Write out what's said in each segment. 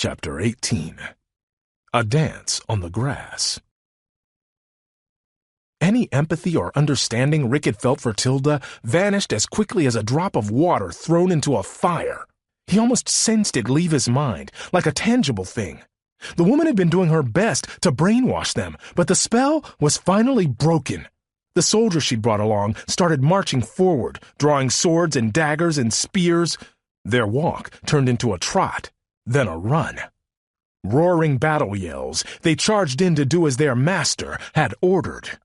Chapter 18. A Dance on the Grass. Any empathy or understanding Rick had felt for Tilda vanished as quickly as a drop of water thrown into a fire. He almost sensed it leave his mind, like a tangible thing. The woman had been doing her best to brainwash them, but the spell was finally broken. The soldiers she'd brought along started marching forward, drawing swords and daggers and spears. Their walk turned into a trot, then a run. Roaring battle yells, they charged in to do as their master had ordered.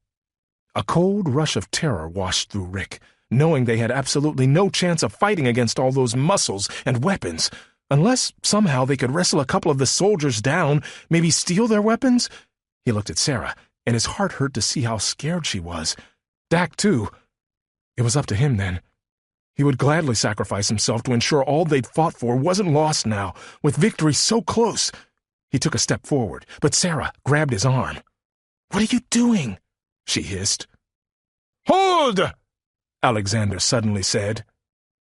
A cold rush of terror washed through Rick, knowing they had absolutely no chance of fighting against all those muscles and weapons, unless somehow they could wrestle a couple of the soldiers down, maybe steal their weapons. He looked at Sera, and his heart hurt to see how scared she was. Dak, too. It was up to him then. He would gladly sacrifice himself to ensure all they'd fought for wasn't lost now, with victory so close. He took a step forward, but Sera grabbed his arm. "What are you doing?" she hissed. "Hold!" Alexander suddenly said.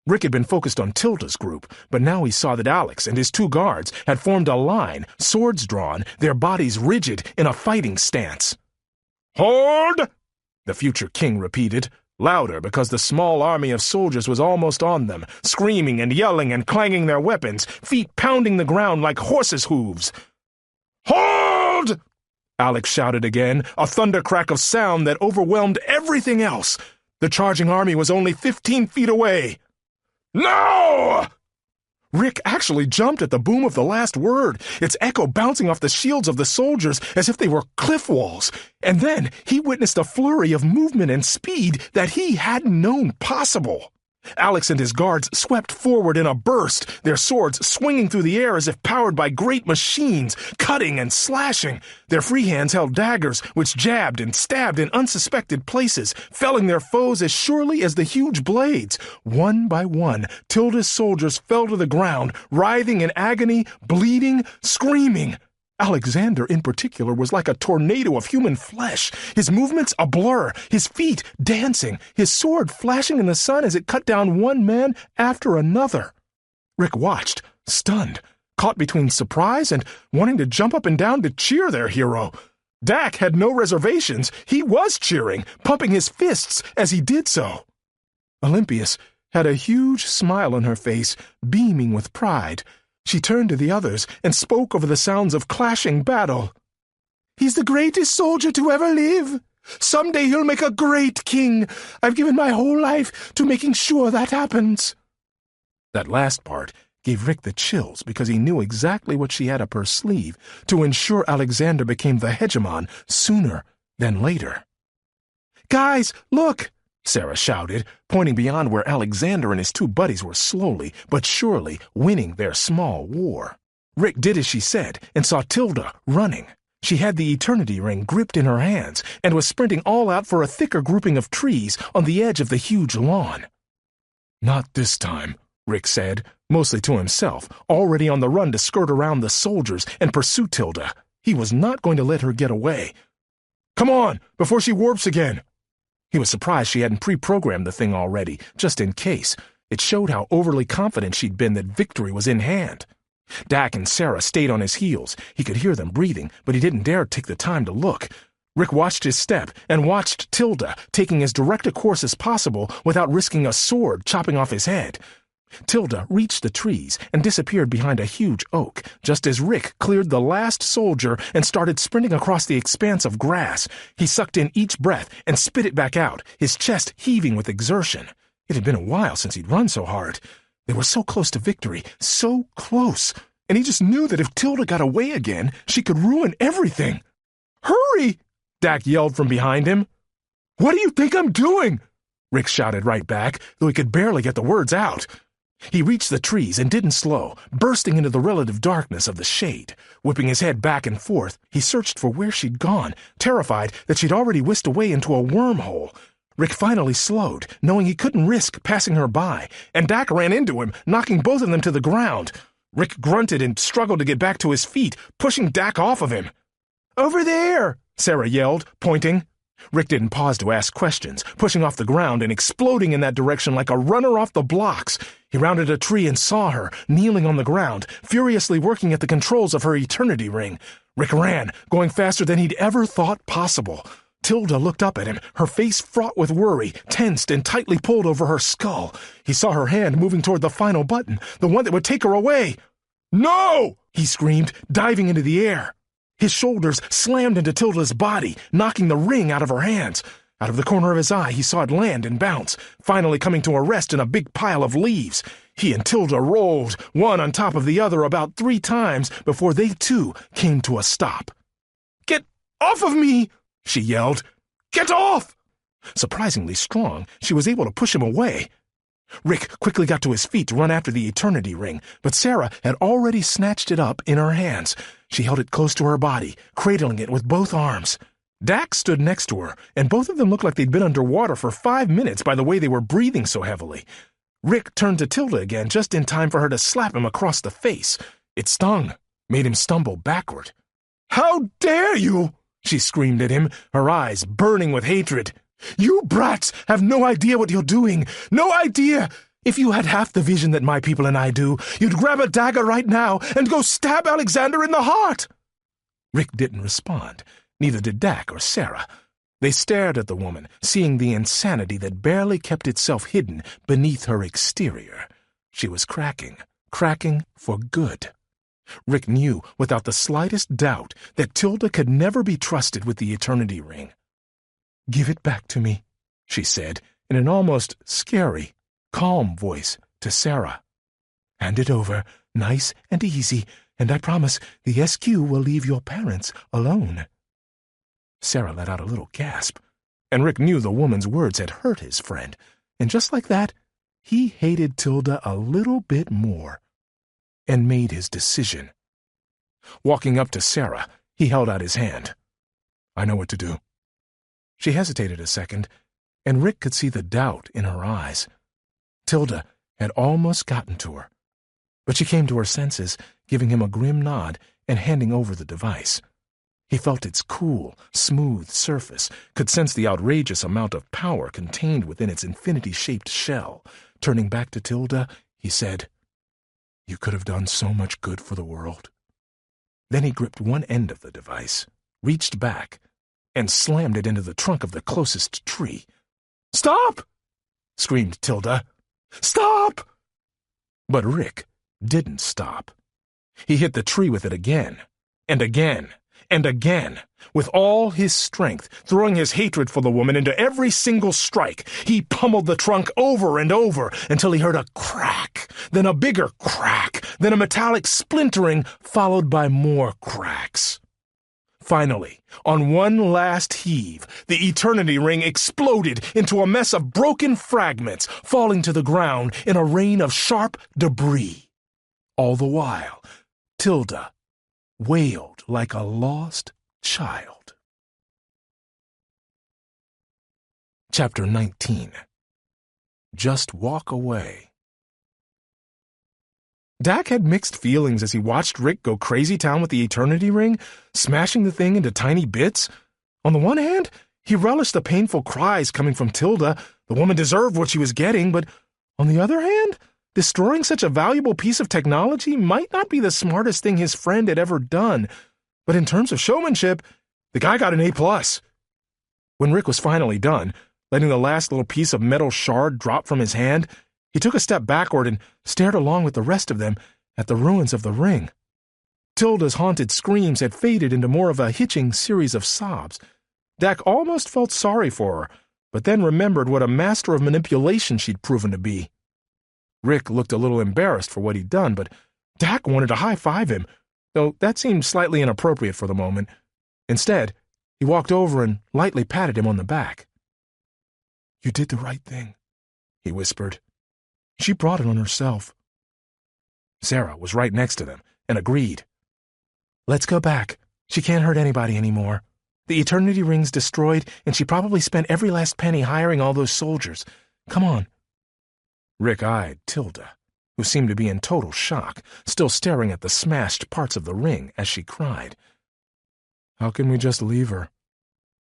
Rick had been focused on Tilda's group, but now he saw that Alex and his two guards had formed a line, swords drawn, their bodies rigid in a fighting stance. "Hold!" the future king repeated, louder because the small army of soldiers was almost on them, screaming and yelling and clanging their weapons, feet pounding the ground like horses' hooves. "Hold!" Alex shouted again, a thunder crack of sound that overwhelmed everything else. The charging army was only 15 feet away. "No!" Rick actually jumped at the boom of the last word, its echo bouncing off the shields of the soldiers as if they were cliff walls. And then he witnessed a flurry of movement and speed that he hadn't known possible. Alex and his guards swept forward in a burst, their swords swinging through the air as if powered by great machines, cutting and slashing. Their free hands held daggers, which jabbed and stabbed in unsuspected places, felling their foes as surely as the huge blades. One by one, Tilda's soldiers fell to the ground, writhing in agony, bleeding, screaming. Alexander, in particular, was like a tornado of human flesh, his movements a blur, his feet dancing, his sword flashing in the sun as it cut down one man after another. Rick watched, stunned, caught between surprise and wanting to jump up and down to cheer their hero. Dak had no reservations. He was cheering, pumping his fists as he did so. Olympias had a huge smile on her face, beaming with pride. She turned to the others and spoke over the sounds of clashing battle. "He's the greatest soldier to ever live. Someday he'll make a great king. I've given my whole life to making sure that happens." That last part gave Rick the chills because he knew exactly what she had up her sleeve to ensure Alexander became the hegemon sooner than later. "Guys, look!" Sera shouted, pointing beyond where Alexander and his two buddies were slowly but surely winning their small war. Rick did as she said and saw Tilda running. She had the eternity ring gripped in her hands and was sprinting all out for a thicker grouping of trees on the edge of the huge lawn. "Not this time," Rick said, mostly to himself, already on the run to skirt around the soldiers and pursue Tilda. He was not going to let her get away. "Come on, before she warps again." He was surprised she hadn't pre-programmed the thing already, just in case. It showed how overly confident she'd been that victory was in hand. Dak and Sera stayed on his heels. He could hear them breathing, but he didn't dare take the time to look. Rick watched his step and watched Tilda, taking as direct a course as possible without risking a sword chopping off his head. Tilda reached the trees and disappeared behind a huge oak, just as Rick cleared the last soldier and started sprinting across the expanse of grass. He sucked in each breath and spit it back out, his chest heaving with exertion. It had been a while since he'd run so hard. They were so close to victory, so close, and he just knew that if Tilda got away again, she could ruin everything. "Hurry!" Dak yelled from behind him. "What do you think I'm doing?" Rick shouted right back, though he could barely get the words out. He reached the trees and didn't slow, bursting into the relative darkness of the shade. Whipping his head back and forth, he searched for where she'd gone, terrified that she'd already whisked away into a wormhole. Rick finally slowed, knowing he couldn't risk passing her by, and Dak ran into him, knocking both of them to the ground. Rick grunted and struggled to get back to his feet, pushing Dak off of him. "Over there!" Sera yelled, pointing. Rick didn't pause to ask questions, pushing off the ground and exploding in that direction like a runner off the blocks. He rounded a tree and saw her, kneeling on the ground, furiously working at the controls of her eternity ring. Rick ran, going faster than he'd ever thought possible. Tilda looked up at him, her face fraught with worry, tensed and tightly pulled over her skull. He saw her hand moving toward the final button, the one that would take her away. "No!" he screamed, diving into the air. His shoulders slammed into Tilda's body, knocking the ring out of her hands. Out of the corner of his eye, he saw it land and bounce, finally coming to a rest in a big pile of leaves. He and Tilda rolled, one on top of the other, about 3 times before they too came to a stop. "Get off of me!" she yelled. "Get off!" Surprisingly strong, she was able to push him away. Rick quickly got to his feet to run after the eternity ring, but Sera had already snatched it up in her hands. She held it close to her body, cradling it with both arms. Dak stood next to her, and both of them looked like they'd been underwater for 5 minutes by the way they were breathing so heavily. Rick turned to Tilda again just in time for her to slap him across the face. It stung, made him stumble backward. "How dare you!" she screamed at him, her eyes burning with hatred. "You brats have no idea what you're doing. No idea! If you had half the vision that my people and I do, you'd grab a dagger right now and go stab Alexander in the heart!" Rick didn't respond. Neither did Dak or Sera. They stared at the woman, seeing the insanity that barely kept itself hidden beneath her exterior. She was cracking for good. Rick knew without the slightest doubt that Tilda could never be trusted with the eternity ring. "Give it back to me," she said, in an almost scary, calm voice to Sera. "Hand it over, nice and easy, and I promise the SQ will leave your parents alone." Sera let out a little gasp, and Rick knew the woman's words had hurt his friend, and just like that, he hated Tilda a little bit more, and made his decision. Walking up to Sera, he held out his hand. "I know what to do." She hesitated a second, and Rick could see the doubt in her eyes. Tilda had almost gotten to her, but she came to her senses, giving him a grim nod and handing over the device. He felt its cool, smooth surface, could sense the outrageous amount of power contained within its infinity-shaped shell. Turning back to Tilda, he said, "You could have done so much good for the world." Then he gripped one end of the device, reached back, and slammed it into the trunk of the closest tree. "Stop!" screamed Tilda. "Stop!" But Rick didn't stop. He hit the tree with it again, and again, and again. With all his strength, throwing his hatred for the woman into every single strike, he pummeled the trunk over and over until he heard a crack, then a bigger crack, then a metallic splintering, followed by more cracks. Finally, on one last heave, the eternity ring exploded into a mess of broken fragments, falling to the ground in a rain of sharp debris. All the while, Tilda wailed like a lost child. Chapter 19. Just Walk Away. Dak had mixed feelings as he watched Rick go crazy town with the eternity ring, smashing the thing into tiny bits. On the one hand, he relished the painful cries coming from Tilda. The woman deserved what she was getting, but on the other hand, destroying such a valuable piece of technology might not be the smartest thing his friend had ever done. But in terms of showmanship, the guy got an A+. When Rick was finally done, letting the last little piece of metal shard drop from his hand, he took a step backward and stared along with the rest of them at the ruins of the ring. Tilda's haunted screams had faded into more of a hitching series of sobs. Dak almost felt sorry for her, but then remembered what a master of manipulation she'd proven to be. Rick looked a little embarrassed for what he'd done, but Dak wanted to high-five him, though that seemed slightly inappropriate for the moment. Instead, he walked over and lightly patted him on the back. "You did the right thing," he whispered. "She brought it on herself." Sera was right next to them and agreed. "Let's go back. She can't hurt anybody anymore. The eternity ring's destroyed, and she probably spent every last penny hiring all those soldiers. Come on." Rick eyed Tilda, who seemed to be in total shock, still staring at the smashed parts of the ring as she cried. "How can we just leave her?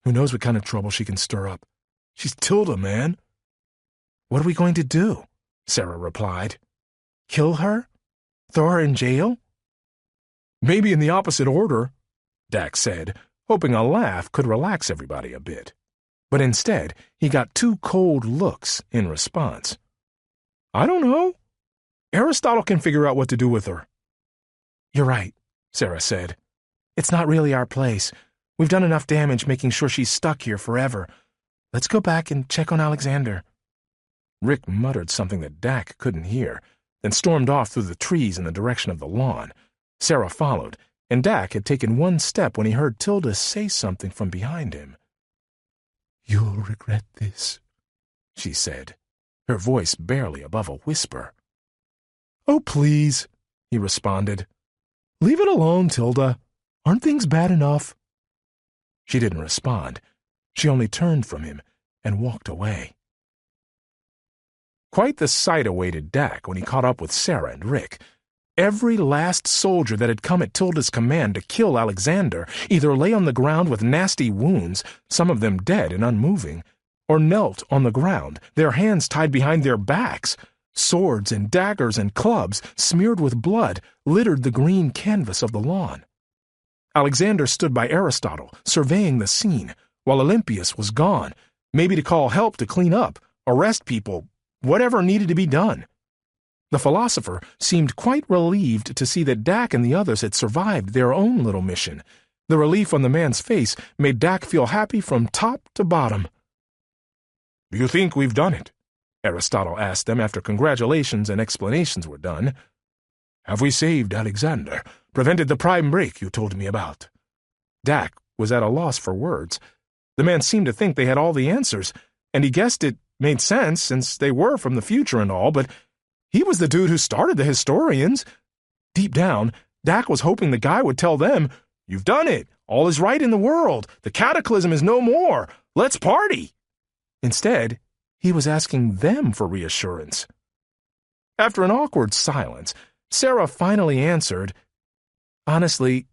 Who knows what kind of trouble she can stir up. She's Tilda, man. What are we going to do? Sera replied. Kill her? Throw her in jail? Maybe in the opposite order, Dak said, hoping a laugh could relax everybody a bit. But instead, he got two cold looks in response. I don't know. Aristotle can figure out what to do with her. You're right, Sera said. It's not really our place. We've done enough damage making sure she's stuck here forever. Let's go back and check on Alexander. Rick muttered something that Dak couldn't hear, then stormed off through the trees in the direction of the lawn. Sera followed, and Dak had taken one step when he heard Tilda say something from behind him. You'll regret this, she said, her voice barely above a whisper. Oh, please, he responded. Leave it alone, Tilda. Aren't things bad enough? She didn't respond. She only turned from him and walked away. Quite the sight awaited Dak when he caught up with Sera and Rick. Every last soldier that had come at Tilda's command to kill Alexander either lay on the ground with nasty wounds, some of them dead and unmoving, or knelt on the ground, their hands tied behind their backs. Swords and daggers and clubs, smeared with blood, littered the green canvas of the lawn. Alexander stood by Aristotle, surveying the scene, while Olympius was gone, maybe to call help to clean up, arrest people, whatever needed to be done. The philosopher seemed quite relieved to see that Dak and the others had survived their own little mission. The relief on the man's face made Dak feel happy from top to bottom. Do you think we've done it? Aristotle asked them after congratulations and explanations were done. Have we saved Alexander, prevented the prime break you told me about? Dak was at a loss for words. The man seemed to think they had all the answers, and he guessed it made sense since they were from the future and all, but he was the dude who started the historians. Deep down, Dak was hoping the guy would tell them, You've done it. All is right in the world. The cataclysm is no more. Let's party. Instead, he was asking them for reassurance. After an awkward silence, Sera finally answered, Honestly,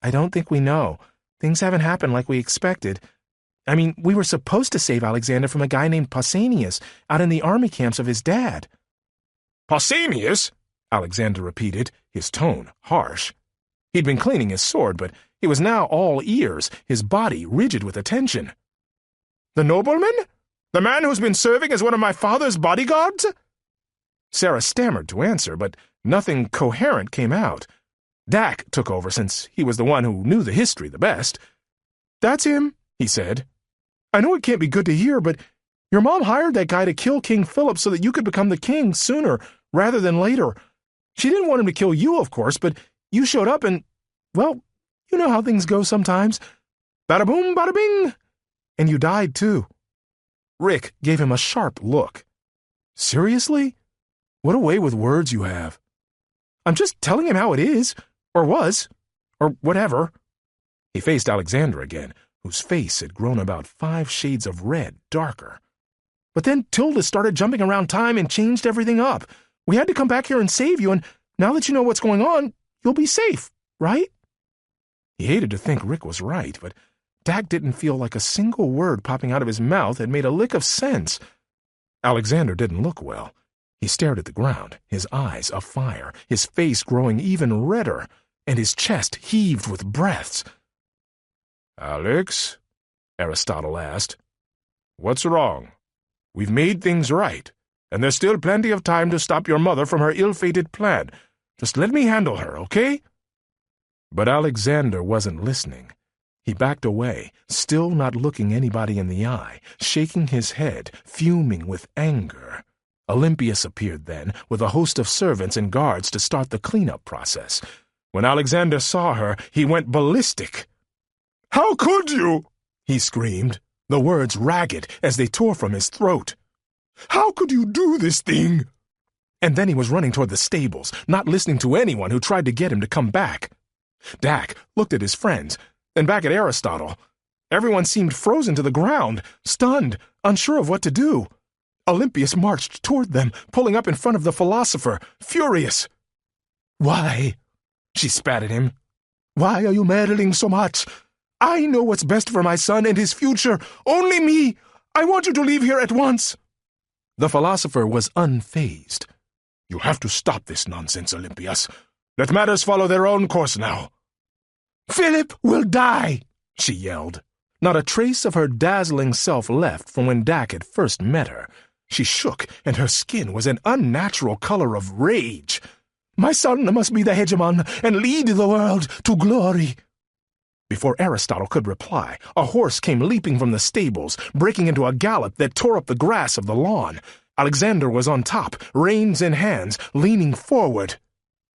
I don't think we know. Things haven't happened like we expected. I mean, we were supposed to save Alexander from a guy named Pausanias out in the army camps of his dad. Pausanias? Alexander repeated, his tone harsh. He'd been cleaning his sword, but he was now all ears, his body rigid with attention. The nobleman? The man who's been serving as one of my father's bodyguards? Sera stammered to answer, but nothing coherent came out. Dak took over since he was the one who knew the history the best. That's him, he said. I know it can't be good to hear, but your mom hired that guy to kill King Philip so that you could become the king sooner rather than later. She didn't want him to kill you, of course, but you showed up and, well, you know how things go sometimes. Bada boom, bada bing. And you died, too. Rick gave him a sharp look. Seriously? What a way with words you have. I'm just telling him how it is, or was, or whatever. He faced Alexander again, whose face had grown about 5 shades of red darker. But then Tilda started jumping around time and changed everything up. We had to come back here and save you, and now that you know what's going on, you'll be safe, right? He hated to think Rick was right, but Dak didn't feel like a single word popping out of his mouth had made a lick of sense. Alexander didn't look well. He stared at the ground, his eyes afire, his face growing even redder, and his chest heaved with breaths. Alex? Aristotle asked. What's wrong? We've made things right, and there's still plenty of time to stop your mother from her ill-fated plan. Just let me handle her, okay? But Alexander wasn't listening. He backed away, still not looking anybody in the eye, shaking his head, fuming with anger. Olympius appeared then, with a host of servants and guards to start the cleanup process. When Alexander saw her, he went ballistic. How could you? He screamed, the words ragged as they tore from his throat. How could you do this thing? And then he was running toward the stables, not listening to anyone who tried to get him to come back. Dak looked at his friends, then back at Aristotle. Everyone seemed frozen to the ground, stunned, unsure of what to do. Olympius marched toward them, pulling up in front of the philosopher, furious. Why? She spat at him. Why are you meddling so much? I know what's best for my son and his future. Only me. I want you to leave here at once." The philosopher was unfazed. "You have to stop this nonsense, Olympias. Let matters follow their own course now." "Philip will die," she yelled. Not a trace of her dazzling self left from when Dak had first met her. She shook, and her skin was an unnatural color of rage. "My son must be the hegemon and lead the world to glory." Before Aristotle could reply, a horse came leaping from the stables, breaking into a gallop that tore up the grass of the lawn. Alexander was on top, reins in hands, leaning forward.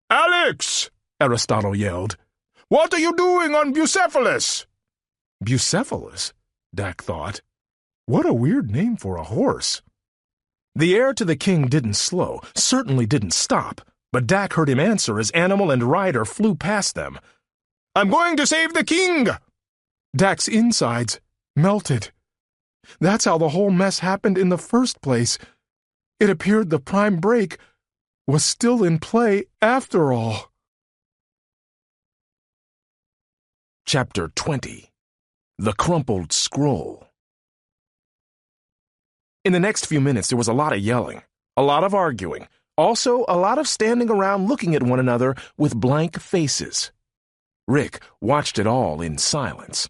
"Alex!" Aristotle yelled. "What are you doing on Bucephalus?" Bucephalus? Dak thought. What a weird name for a horse. The heir to the king didn't slow, certainly didn't stop, but Dak heard him answer as animal and rider flew past them. "I'm going to save the king!" Dak's insides melted. That's how the whole mess happened in the first place. It appeared the prime break was still in play after all. Chapter 20. The Crumpled Scroll. In the next few minutes there was a lot of yelling, a lot of arguing, also a lot of standing around looking at one another with blank faces. Rick watched it all in silence.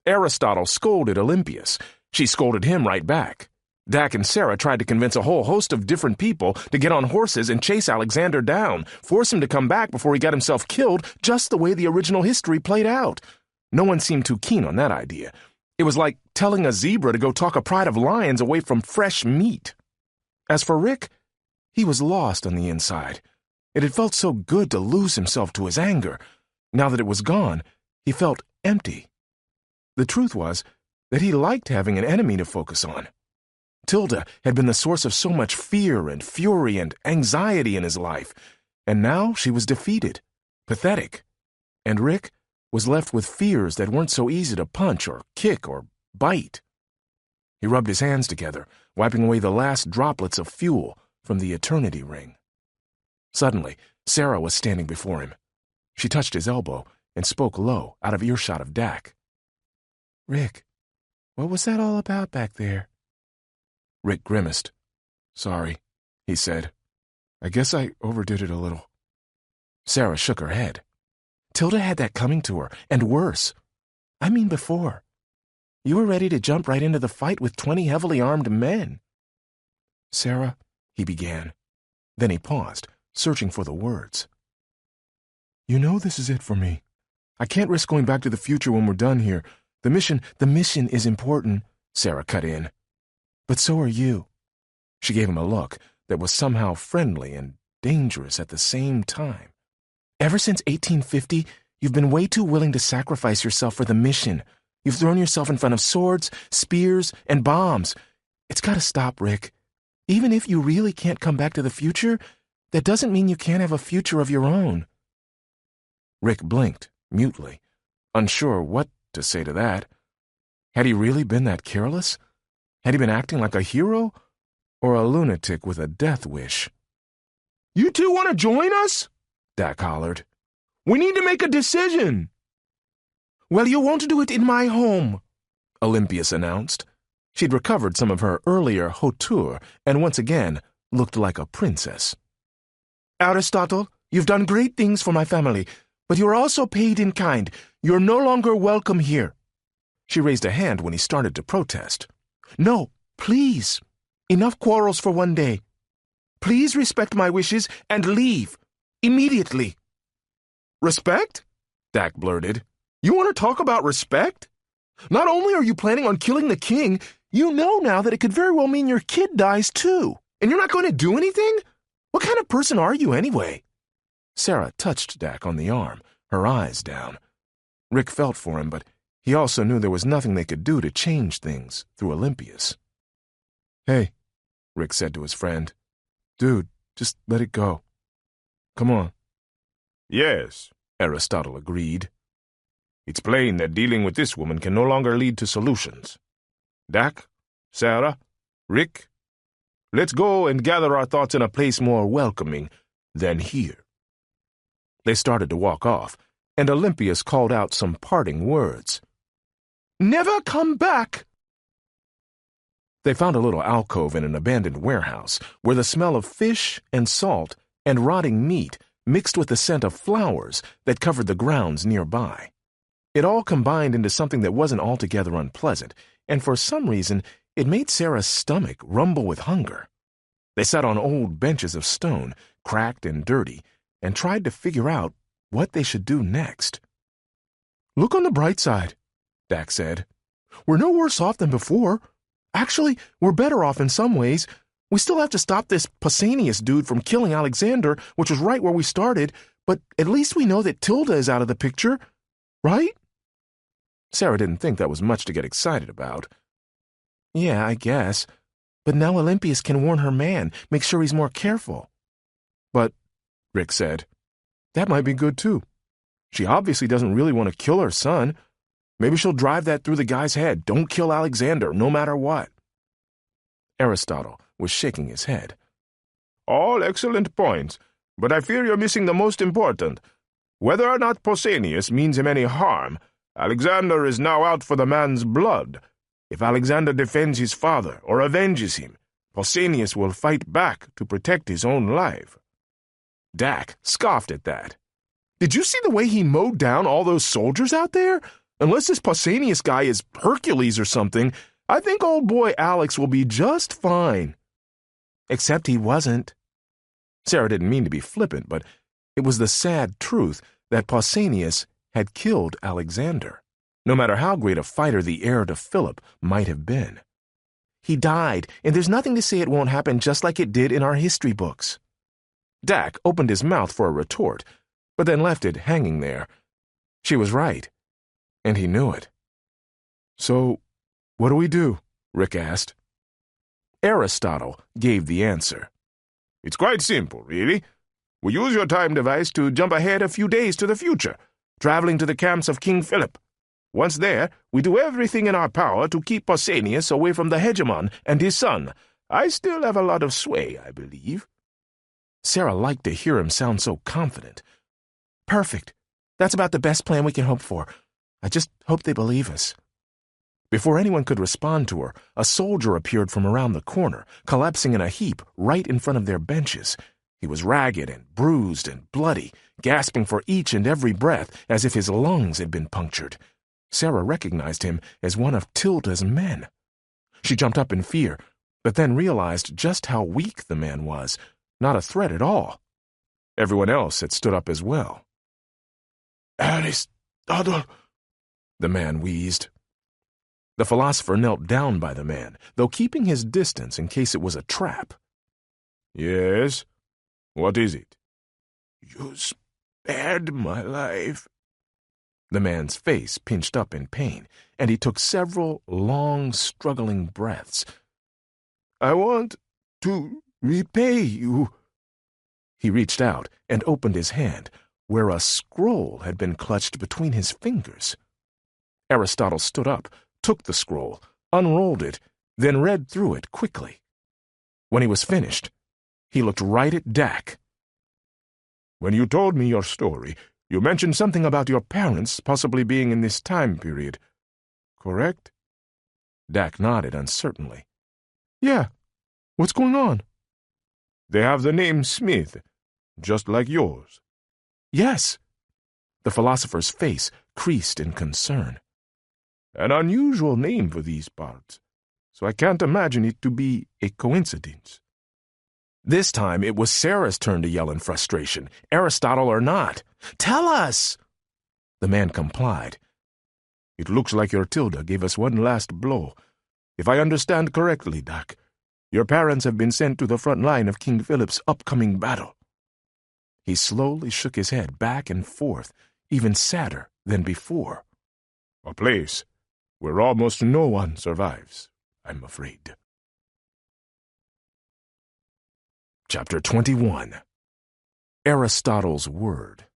Aristotle scolded Olympias. She scolded him right back. Dak and Sera tried to convince a whole host of different people to get on horses and chase Alexander down, force him to come back before he got himself killed, just the way the original history played out. No one seemed too keen on that idea. It was like telling a zebra to go talk a pride of lions away from fresh meat. As for Rick, he was lost on the inside. It had felt so good to lose himself to his anger. Now that it was gone, he felt empty. The truth was that he liked having an enemy to focus on. Tilda had been the source of so much fear and fury and anxiety in his life, and now she was defeated, pathetic. And Rick was left with fears that weren't so easy to punch or kick or bite. He rubbed his hands together, wiping away the last droplets of fuel from the eternity ring. Suddenly, Sera was standing before him. She touched his elbow and spoke low, out of earshot of Dak. "Rick, what was that all about back there?" Rick grimaced. "Sorry," he said. "I guess I overdid it a little." Sera shook her head. Tilda had that coming to her, and worse. I mean before. You were ready to jump right into the fight with 20 heavily armed men. "Sera," he began. Then he paused, searching for the words. "You know this is it for me. I can't risk going back to the future when we're done here. The mission is important," Sera cut in. "But so are you." She gave him a look that was somehow friendly and dangerous at the same time. "Ever since 1850, you've been way too willing to sacrifice yourself for the mission. You've thrown yourself in front of swords, spears, and bombs. It's got to stop, Rick. Even if you really can't come back to the future, that doesn't mean you can't have a future of your own." Rick blinked, mutely, unsure what to say to that. Had he really been that careless? Had he been acting like a hero, or a lunatic with a death wish? "You two want to join us?" Dak hollered. "We need to make a decision." "Well, you won't do it in my home," Olympias announced. She'd recovered some of her earlier hauteur and once again looked like a princess. "Aristotle, you've done great things for my family, but you're also paid in kind. You're no longer welcome here." She raised a hand when he started to protest. "No, please. Enough quarrels for one day. Please respect my wishes and leave. Immediately." "Respect?" Dak blurted. "You want to talk about respect? Not only are you planning on killing the king, you know now that it could very well mean your kid dies too, and you're not going to do anything? What kind of person are you anyway?" Sera touched Dak on the arm, her eyes down. Rick felt for him, but he also knew there was nothing they could do to change things through Olympias. "Hey," Rick said to his friend. "Dude, just let it go. Come on." "Yes," Aristotle agreed. "It's plain that dealing with this woman can no longer lead to solutions. Dak, Sera, Rick, let's go and gather our thoughts in a place more welcoming than here." They started to walk off, and Olympias called out some parting words. "Never come back!" They found a little alcove in an abandoned warehouse where the smell of fish and salt and rotting meat mixed with the scent of flowers that covered the grounds nearby. It all combined into something that wasn't altogether unpleasant, and for some reason it made Sera's stomach rumble with hunger. They sat on old benches of stone, cracked and dirty, and tried to figure out what they should do next. "Look on the bright side," Dak said. "We're no worse off than before. Actually, we're better off in some ways. We still have to stop this Pausanias dude from killing Alexander, which was right where we started, but at least we know that Tilda is out of the picture, right?" Sera didn't think that was much to get excited about. "Yeah, I guess. But now Olympias can warn her man, make sure he's more careful." "But," Rick said, "that might be good too. She obviously doesn't really want to kill her son. Maybe she'll drive that through the guy's head. Don't kill Alexander, no matter what." Aristotle was shaking his head. "All excellent points, but I fear you're missing the most important. Whether or not Pausanias means him any harm, Alexander is now out for the man's blood. If Alexander defends his father or avenges him, Pausanias will fight back to protect his own life." Dak scoffed at that. "Did you see the way he mowed down all those soldiers out there? Unless this Pausanias guy is Hercules or something, I think old boy Alex will be just fine." Except he wasn't. Sera didn't mean to be flippant, but it was the sad truth that Pausanias had killed Alexander, no matter how great a fighter the heir to Philip might have been. He died, and there's nothing to say it won't happen just like it did in our history books. Dak opened his mouth for a retort, but then left it hanging there. She was right, and he knew it. "So, what do we do?" Rick asked. Aristotle gave the answer. "It's quite simple, really. We use your time device to jump ahead a few days to the future, traveling to the camps of King Philip. Once there, we do everything in our power to keep Pausanias away from the hegemon and his son. I still have a lot of sway, I believe." Sera liked to hear him sound so confident. "Perfect. That's about the best plan we can hope for. I just hope they believe us." Before anyone could respond to her, a soldier appeared from around the corner, collapsing in a heap right in front of their benches. He was ragged and bruised and bloody, gasping for each and every breath as if his lungs had been punctured. Sera recognized him as one of Tilda's men. She jumped up in fear, but then realized just how weak the man was, not a threat at all. Everyone else had stood up as well. "Aristotle," the man wheezed. The philosopher knelt down by the man, though keeping his distance in case it was a trap. "Yes? What is it?" "You spared my life." The man's face pinched up in pain, and he took several long, struggling breaths. "I want to repay you." He reached out and opened his hand, where a scroll had been clutched between his fingers. Aristotle stood up, took the scroll, unrolled it, then read through it quickly. When he was finished, he looked right at Dak. "When you told me your story, you mentioned something about your parents possibly being in this time period. Correct?" Dak nodded uncertainly. "Yeah. What's going on?" "They have the name Smith, just like yours." "Yes." The philosopher's face creased in concern. "An unusual name for these parts, so I can't imagine it to be a coincidence." This time it was Sera's turn to yell in frustration, Aristotle or not. "Tell us!" The man complied. "It looks like your Tilda gave us one last blow. If I understand correctly, Dak, your parents have been sent to the front line of King Philip's upcoming battle." He slowly shook his head back and forth, even sadder than before. "A place where almost no one survives, I'm afraid." Chapter 21. Aristotle's Word.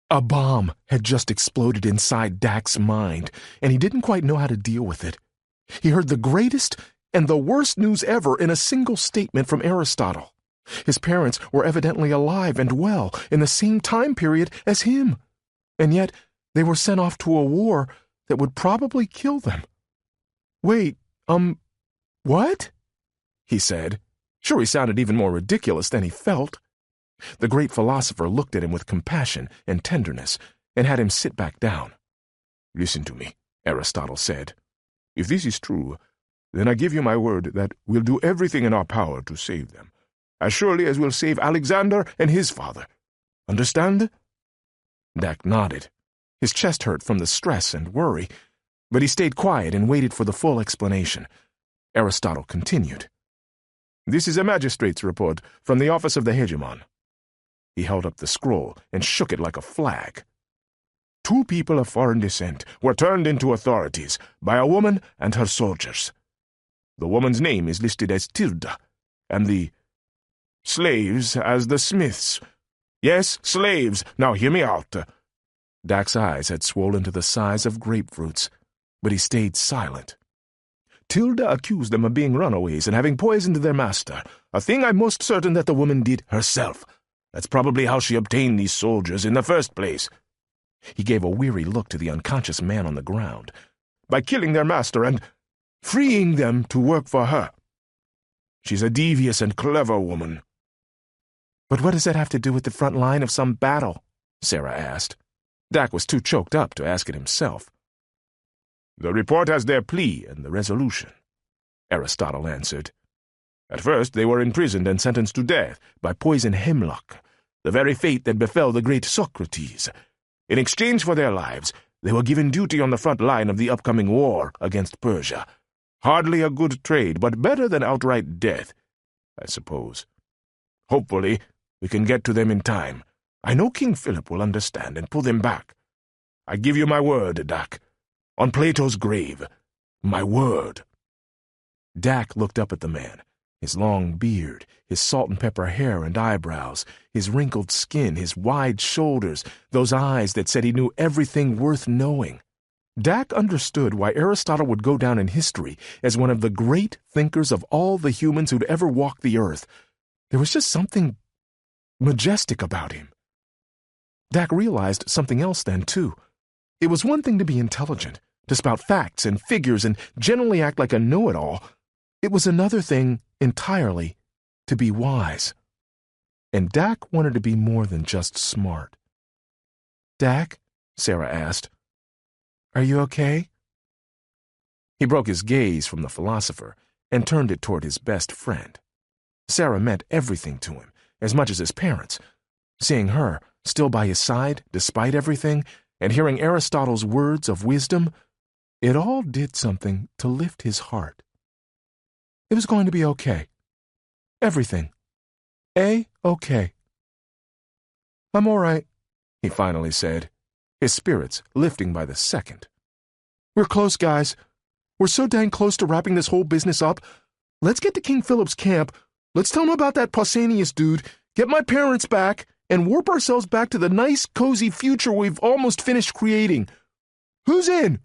A bomb had just exploded inside Dak's mind, and he didn't quite know how to deal with it. He heard the greatest and the worst news ever in a single statement from Aristotle. His parents were evidently alive and well in the same time period as him, and yet they were sent off to a war that would probably kill them. "Wait, what?" he said. Sure, he sounded even more ridiculous than he felt. The great philosopher looked at him with compassion and tenderness and had him sit back down. "Listen to me," Aristotle said. "If this is true, then I give you my word that we'll do everything in our power to save them, as surely as we'll save Alexander and his father. Understand?" Dak nodded. His chest hurt from the stress and worry, but he stayed quiet and waited for the full explanation. Aristotle continued. "This is a magistrate's report from the office of the hegemon." He held up the scroll and shook it like a flag. "2 people of foreign descent were turned into authorities by a woman and her soldiers. The woman's name is listed as Tilda, and the slaves as the Smiths. Yes, slaves. Now hear me out." Dak's eyes had swollen to the size of grapefruits, but he stayed silent. "Tilda accused them of being runaways and having poisoned their master, a thing I'm most certain that the woman did herself. That's probably how she obtained these soldiers in the first place." He gave a weary look to the unconscious man on the ground. "By killing their master and freeing them to work for her. She's a devious and clever woman." "But what does that have to do with the front line of some battle?" Sera asked. Dak was too choked up to ask it himself. "The report has their plea and the resolution," Aristotle answered. "At first they were imprisoned and sentenced to death by poison hemlock, the very fate that befell the great Socrates. In exchange for their lives, they were given duty on the front line of the upcoming war against Persia. Hardly a good trade, but better than outright death, I suppose. Hopefully, we can get to them in time. I know King Philip will understand and pull them back. I give you my word, Dak. On Plato's grave, my word." Dak looked up at the man, his long beard, his salt-and-pepper hair and eyebrows, his wrinkled skin, his wide shoulders, those eyes that said he knew everything worth knowing. Dak understood why Aristotle would go down in history as one of the great thinkers of all the humans who'd ever walked the earth. There was just something majestic about him. Dak realized something else then, too. It was one thing to be intelligent, to spout facts and figures and generally act like a know-it-all. It was another thing entirely to be wise. And Dak wanted to be more than just smart. "Dak," Sera asked, "are you okay?" He broke his gaze from the philosopher and turned it toward his best friend. Sera meant everything to him, as much as his parents. Seeing her, still by his side, despite everything, and hearing Aristotle's words of wisdom, it all did something to lift his heart. It was going to be okay. Everything. A-okay. "I'm all right," he finally said, his spirits lifting by the second. "We're close, guys. We're so dang close to wrapping this whole business up. Let's get to King Philip's camp. Let's tell him about that Pausanias dude, get my parents back, and warp ourselves back to the nice, cozy future we've almost finished creating. Who's in?"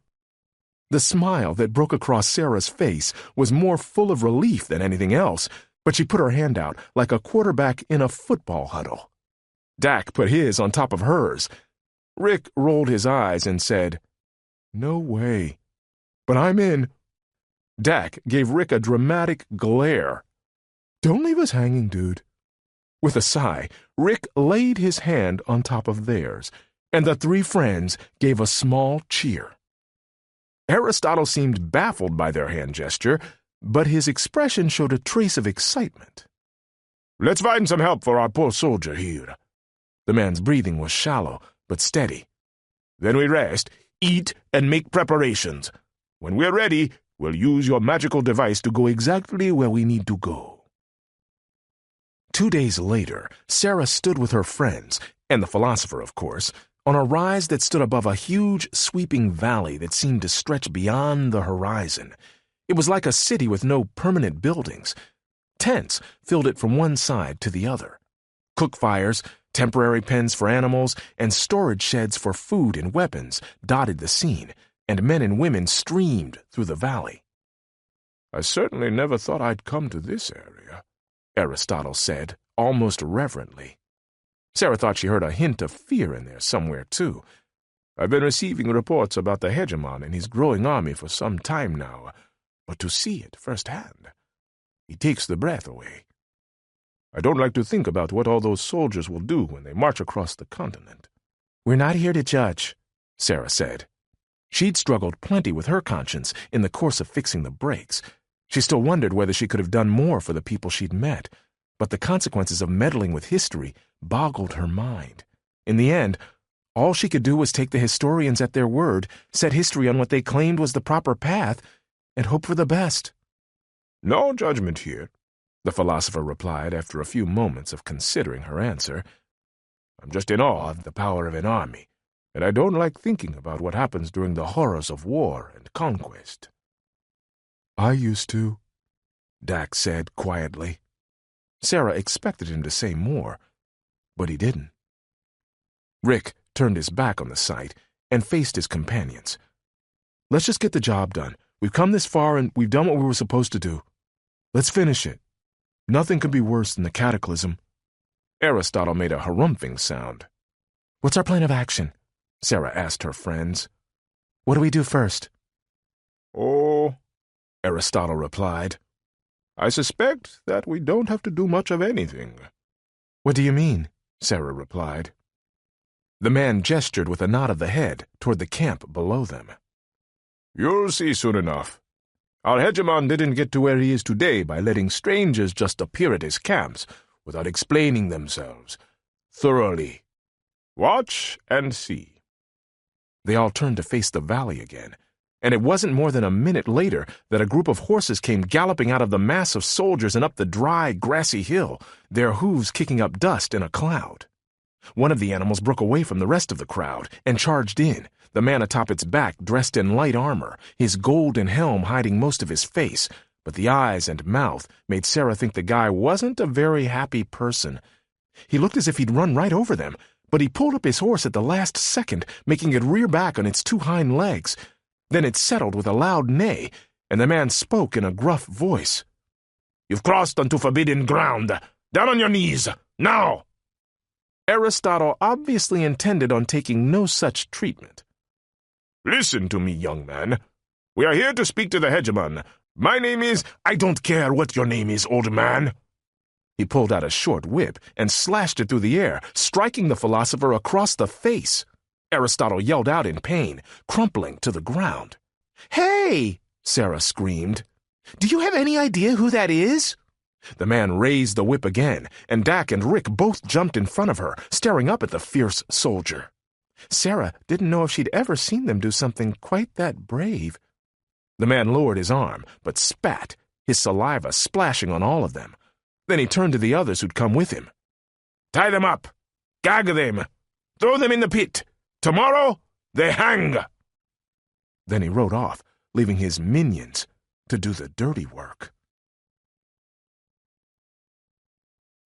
The smile that broke across Sera's face was more full of relief than anything else, but she put her hand out like a quarterback in a football huddle. Dak put his on top of hers. Rick rolled his eyes and said, "No way. But I'm in." Dak gave Rick a dramatic glare. "Don't leave us hanging, dude." With a sigh, Rick laid his hand on top of theirs, and the 3 friends gave a small cheer. Aristotle seemed baffled by their hand gesture, but his expression showed a trace of excitement. "Let's find some help for our poor soldier here." The man's breathing was shallow, but steady. "Then we rest, eat, and make preparations. When we're ready, we'll use your magical device to go exactly where we need to go." 2 days later, Sera stood with her friends, and the philosopher, of course, on a rise that stood above a huge, sweeping valley that seemed to stretch beyond the horizon. It was like a city with no permanent buildings. Tents filled it from one side to the other. Cook fires, temporary pens for animals, and storage sheds for food and weapons dotted the scene, and men and women streamed through the valley. "I certainly never thought I'd come to this area," Aristotle said, almost reverently. Sera thought she heard a hint of fear in there somewhere, too. "I've been receiving reports about the hegemon and his growing army for some time now, but to see it firsthand, it takes the breath away. I don't like to think about what all those soldiers will do when they march across the continent." "We're not here to judge," Sera said. She'd struggled plenty with her conscience in the course of fixing the brakes. She still wondered whether she could have done more for the people she'd met, but the consequences of meddling with history boggled her mind. In the end, all she could do was take the historians at their word, set history on what they claimed was the proper path, and hope for the best. "No judgment here," the philosopher replied after a few moments of considering her answer. "I'm just in awe of the power of an army, and I don't like thinking about what happens during the horrors of war and conquest." "I used to," Dak said quietly. Sera expected him to say more, but he didn't. Rick turned his back on the sight and faced his companions. "Let's just get the job done. We've come this far and we've done what we were supposed to do. Let's finish it. Nothing could be worse than the cataclysm." Aristotle made a harumphing sound. "What's our plan of action?" Sera asked her friends. "What do we do first?" "Oh," Aristotle replied, "I suspect that we don't have to do much of anything." "What do you mean?" Sera replied. The man gestured with a nod of the head toward the camp below them. "You'll see soon enough. Our hegemon didn't get to where he is today by letting strangers just appear at his camps without explaining themselves thoroughly. Watch and see." They all turned to face the valley again, and it wasn't more than a minute later that a group of horses came galloping out of the mass of soldiers and up the dry, grassy hill, their hooves kicking up dust in a cloud. One of the animals broke away from the rest of the crowd and charged in, the man atop its back dressed in light armor, his golden helm hiding most of his face, but the eyes and mouth made Sera think the guy wasn't a very happy person. He looked as if he'd run right over them, but he pulled up his horse at the last second, making it rear back on its two hind legs. Then it settled with a loud neigh, and the man spoke in a gruff voice. "You've crossed onto forbidden ground. Down on your knees, now!" Aristotle obviously intended on taking no such treatment. "Listen to me, young man. We are here to speak to the hegemon. My name is—" "I don't care what your name is, old man." He pulled out a short whip and slashed it through the air, striking the philosopher across the face. Aristotle yelled out in pain, crumpling to the ground. "Hey!" Sera screamed. "Do you have any idea who that is?" The man raised the whip again, and Dak and Rick both jumped in front of her, staring up at the fierce soldier. Sera didn't know if she'd ever seen them do something quite that brave. The man lowered his arm, but spat, his saliva splashing on all of them. Then he turned to the others who'd come with him. "Tie them up! Gag them! Throw them in the pit! Tomorrow, they hang!" Then he rode off, leaving his minions to do the dirty work.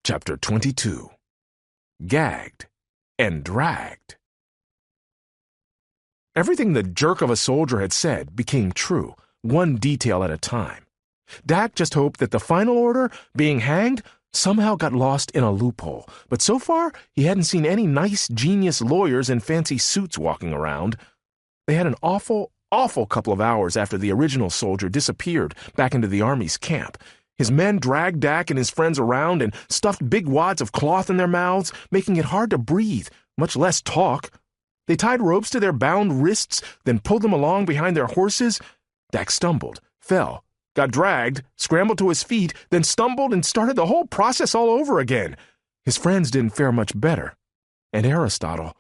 Chapter 22. Gagged and Dragged. Everything the jerk of a soldier had said became true, one detail at a time. Dak just hoped that the final order, being hanged, somehow got lost in a loophole, but so far he hadn't seen any nice genius lawyers in fancy suits walking around. They had an awful couple of hours after the original soldier disappeared back into the army's camp. His men dragged Dak and his friends around and stuffed big wads of cloth in their mouths, making it hard to breathe, much less talk. They tied ropes to their bound wrists, then pulled them along behind their horses. Dak stumbled, fell, got dragged, scrambled to his feet, then stumbled and started the whole process all over again. His friends didn't fare much better. And Aristotle,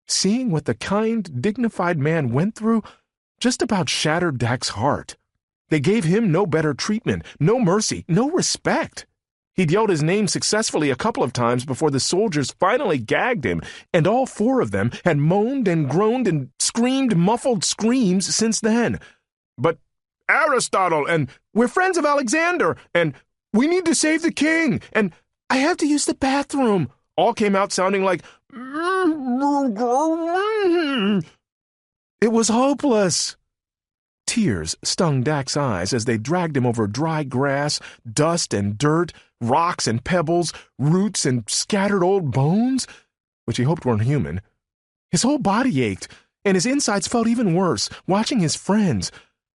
seeing what the kind, dignified man went through, just about shattered Dak's heart. They gave him no better treatment, no mercy, no respect. He'd yelled his name successfully a couple of times before the soldiers finally gagged him, and all four of them had moaned and groaned and screamed muffled screams since then. But Aristotle, and we're friends of Alexander, and we need to save the king, and I have to use the bathroom, all came out sounding like... It was hopeless. Tears stung Dak's eyes as they dragged him over dry grass, dust and dirt, rocks and pebbles, roots and scattered old bones, which he hoped weren't human. His whole body ached, and his insides felt even worse, watching his friends.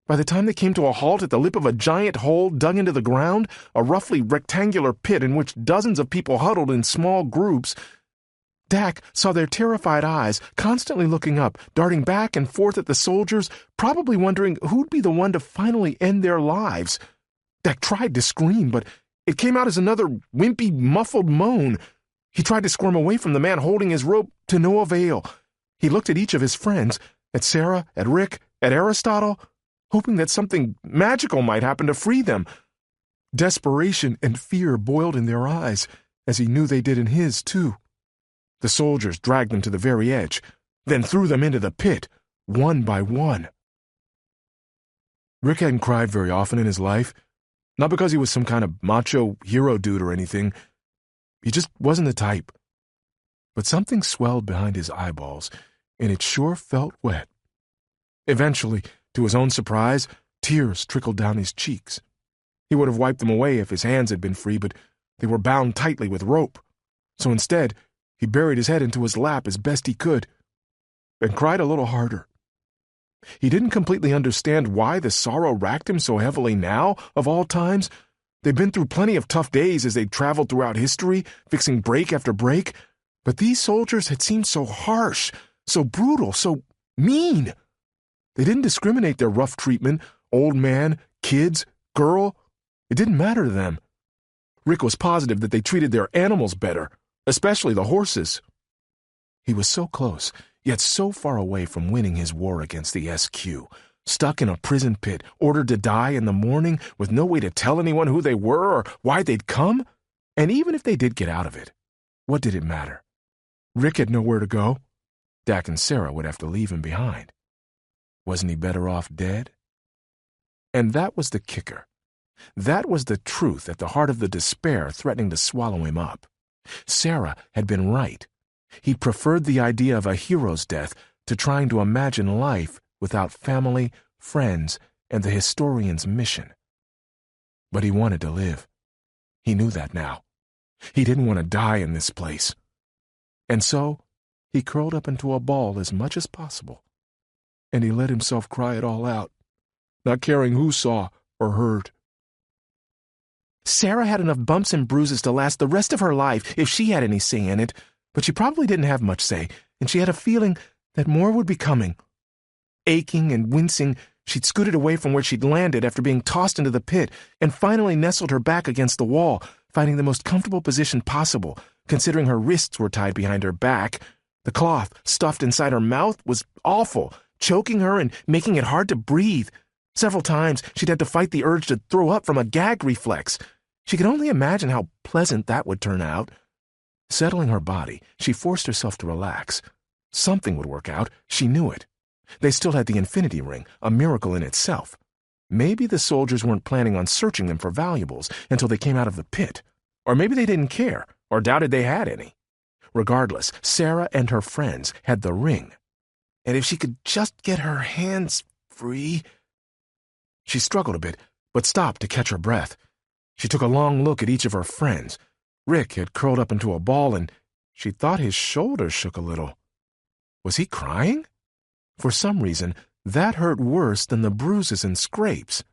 By the time they came to a halt at the lip of a giant hole dug into the ground, a roughly rectangular pit in which dozens of people huddled in small groups, Dak saw their terrified eyes constantly looking up, darting back and forth at the soldiers, probably wondering who'd be the one to finally end their lives. Dak tried to scream, but it came out as another wimpy, muffled moan. He tried to squirm away from the man holding his rope, to no avail. He looked at each of his friends, at Sera, at Rick, at Aristotle, hoping that something magical might happen to free them. Desperation and fear boiled in their eyes, as he knew they did in his, too. The soldiers dragged them to the very edge, then threw them into the pit, one by one. Rick hadn't cried very often in his life, not because he was some kind of macho hero dude or anything. He just wasn't the type. But something swelled behind his eyeballs, and it sure felt wet. Eventually, to his own surprise, tears trickled down his cheeks. He would have wiped them away if his hands had been free, but they were bound tightly with rope. So instead, he buried his head into his lap as best he could, and cried a little harder. He didn't completely understand why the sorrow racked him so heavily now, of all times. They'd been through plenty of tough days as they'd traveled throughout history, fixing break after break, but these soldiers had seemed so harsh, so brutal, so mean. They didn't discriminate their rough treatment, old man, kids, girl. It didn't matter to them. Rick was positive that they treated their animals better, especially the horses. He was so close, yet so far away from winning his war against the SQ, stuck in a prison pit, ordered to die in the morning, with no way to tell anyone who they were or why they'd come. And even if they did get out of it, what did it matter? Rick had nowhere to go. Dak and Sera would have to leave him behind. Wasn't he better off dead? And that was the kicker. That was the truth at the heart of the despair threatening to swallow him up. Sera had been right. He preferred the idea of a hero's death to trying to imagine life without family, friends, and the historian's mission. But he wanted to live. He knew that now. He didn't want to die in this place. And so, he curled up into a ball as much as possible, and he let himself cry it all out, not caring who saw or heard. Sera had enough bumps and bruises to last the rest of her life if she had any say in it, but she probably didn't have much say, and she had a feeling that more would be coming. Aching and wincing, she'd scooted away from where she'd landed after being tossed into the pit, and finally nestled her back against the wall, finding the most comfortable position possible, considering her wrists were tied behind her back. The cloth stuffed inside her mouth was awful, choking her and making it hard to breathe. Several times, she'd had to fight the urge to throw up from a gag reflex. She could only imagine how pleasant that would turn out. Settling her body, she forced herself to relax. Something would work out, she knew it. They still had the infinity ring, a miracle in itself. Maybe the soldiers weren't planning on searching them for valuables until they came out of the pit. Or maybe they didn't care, or doubted they had any. Regardless, Sera and her friends had the ring. And if she could just get her hands free... She struggled a bit, but stopped to catch her breath. She took a long look at each of her friends. Rick had curled up into a ball, and she thought his shoulders shook a little. Was he crying? For some reason, that hurt worse than the bruises and scrapes.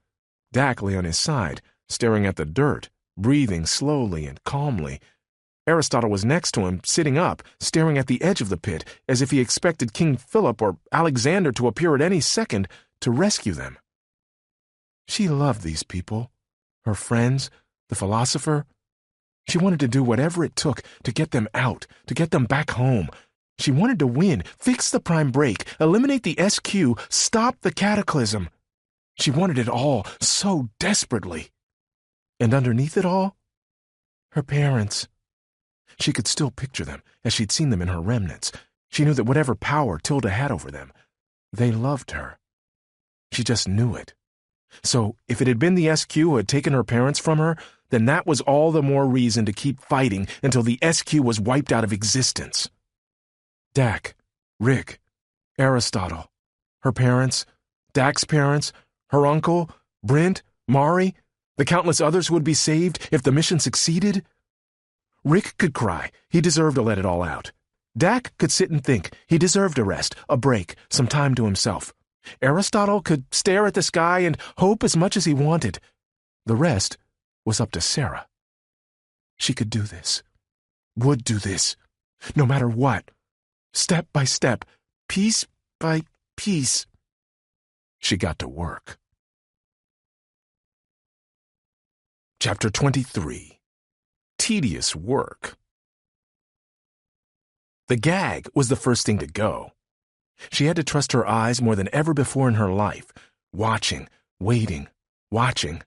Dak lay on his side, staring at the dirt, breathing slowly and calmly. Aristotle was next to him, sitting up, staring at the edge of the pit, as if he expected King Philip or Alexander to appear at any second to rescue them. She loved these people, her friends, the philosopher. She wanted to do whatever it took to get them out, to get them back home. She wanted to win, fix the prime break, eliminate the SQ, stop the cataclysm. She wanted it all so desperately. And underneath it all, her parents. She could still picture them as she'd seen them in her remnants. She knew that whatever power Tilda had over them, they loved her. She just knew it. So, if it had been the SQ who had taken her parents from her, then that was all the more reason to keep fighting until the SQ was wiped out of existence. Dak, Rick, Aristotle, her parents, Dak's parents, Her uncle, Brent, Mari, the countless others who would be saved if the mission succeeded? Rick could cry. He deserved to let it all out. Dak could sit and think. He deserved a rest, a break, some time to himself. Aristotle could stare at the sky and hope as much as he wanted. The rest was up to Sera. She could do this. Would do this. No matter what. Step by step. Piece by piece. She got to work. Chapter 23. Tedious Work. The gag was the first thing to go. She had to trust her eyes more than ever before in her life, watching, waiting, watching,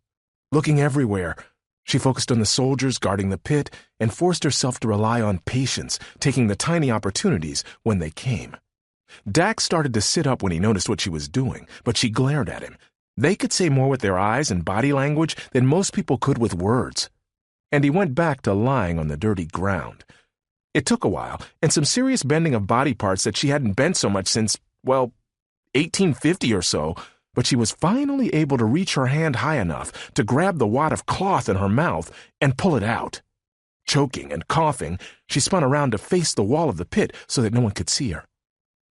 looking everywhere. She focused on the soldiers guarding the pit and forced herself to rely on patience, taking the tiny opportunities when they came. Dak started to sit up when he noticed what she was doing, but she glared at him. They could say more with their eyes and body language than most people could with words. And he went back to lying on the dirty ground. It took a while, and some serious bending of body parts that she hadn't bent so much since, 1850 or so, but she was finally able to reach her hand high enough to grab the wad of cloth in her mouth and pull it out. Choking and coughing, she spun around to face the wall of the pit so that no one could see her.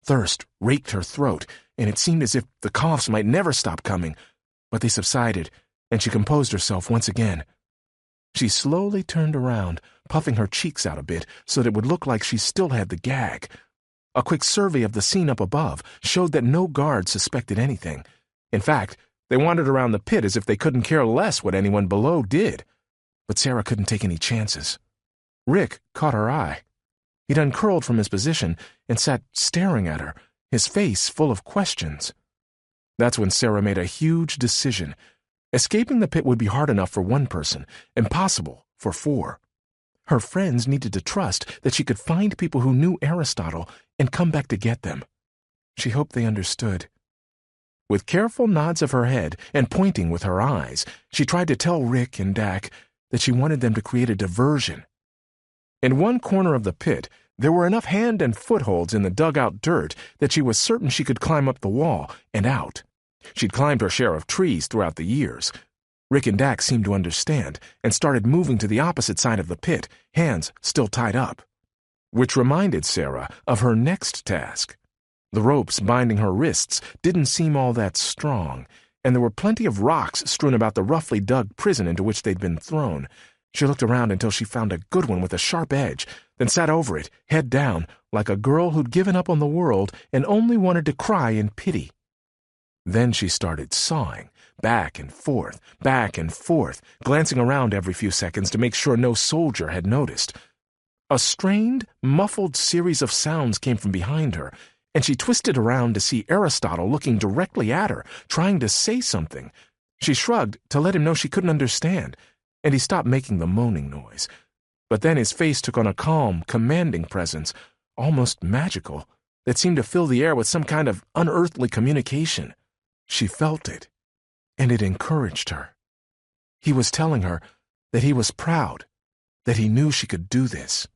Thirst raked her throat, and it seemed as if the coughs might never stop coming, but they subsided, and she composed herself once again. She slowly turned around, puffing her cheeks out a bit so that it would look like she still had the gag. A quick survey of the scene up above showed that no guards suspected anything. In fact, they wandered around the pit as if they couldn't care less what anyone below did. But Sera couldn't take any chances. Rick caught her eye. He'd uncurled from his position and sat staring at her, his face full of questions. That's when Sera made a huge decision. Escaping the pit would be hard enough for one person, impossible for 4. Her friends needed to trust that she could find people who knew Aristotle and come back to get them. She hoped they understood. With careful nods of her head and pointing with her eyes, she tried to tell Rick and Dak that she wanted them to create a diversion. In one corner of the pit, there were enough hand and footholds in the dug-out dirt that she was certain she could climb up the wall and out. She'd climbed her share of trees throughout the years. Rick and Dak seemed to understand and started moving to the opposite side of the pit, hands still tied up. Which reminded Sera of her next task. The ropes binding her wrists didn't seem all that strong, and there were plenty of rocks strewn about the roughly dug prison into which they'd been thrown. She looked around until she found a good one with a sharp edge, then sat over it, head down, like a girl who'd given up on the world and only wanted to cry in pity. Then she started sawing, back and forth, glancing around every few seconds to make sure no soldier had noticed. A strained, muffled series of sounds came from behind her, and she twisted around to see Aristotle looking directly at her, trying to say something. She shrugged to let him know she couldn't understand, and he stopped making the moaning noise. But then his face took on a calm, commanding presence, almost magical, that seemed to fill the air with some kind of unearthly communication. She felt it, and it encouraged her. He was telling her that he was proud, that he knew she could do this.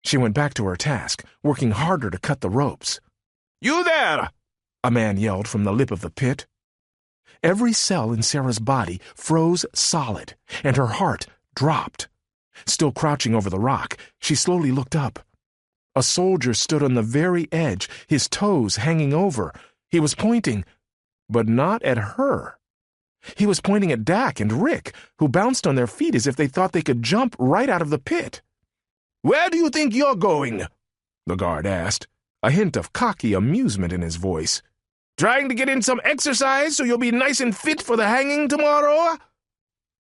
She went back to her task, working harder to cut the ropes. "You there!" a man yelled from the lip of the pit. Every cell in Sera's body froze solid, and her heart dropped. Still crouching over the rock, she slowly looked up. A soldier stood on the very edge, his toes hanging over. He was pointing, but not at her. He was pointing at Dak and Rick, who bounced on their feet as if they thought they could jump right out of the pit. "Where do you think you're going?" the guard asked, a hint of cocky amusement in his voice. "Trying to get in some exercise so you'll be nice and fit for the hanging tomorrow?"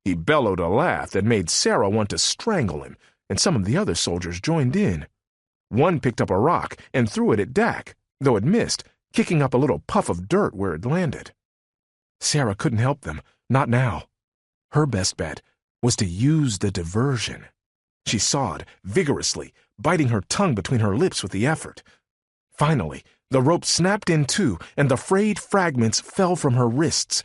He bellowed a laugh that made Sera want to strangle him, and some of the other soldiers joined in. One picked up a rock and threw it at Dak, though it missed, kicking up a little puff of dirt where it landed. Sera couldn't help them, not now. Her best bet was to use the diversion. She sawed vigorously, biting her tongue between her lips with the effort. Finally, the rope snapped in two, and the frayed fragments fell from her wrists.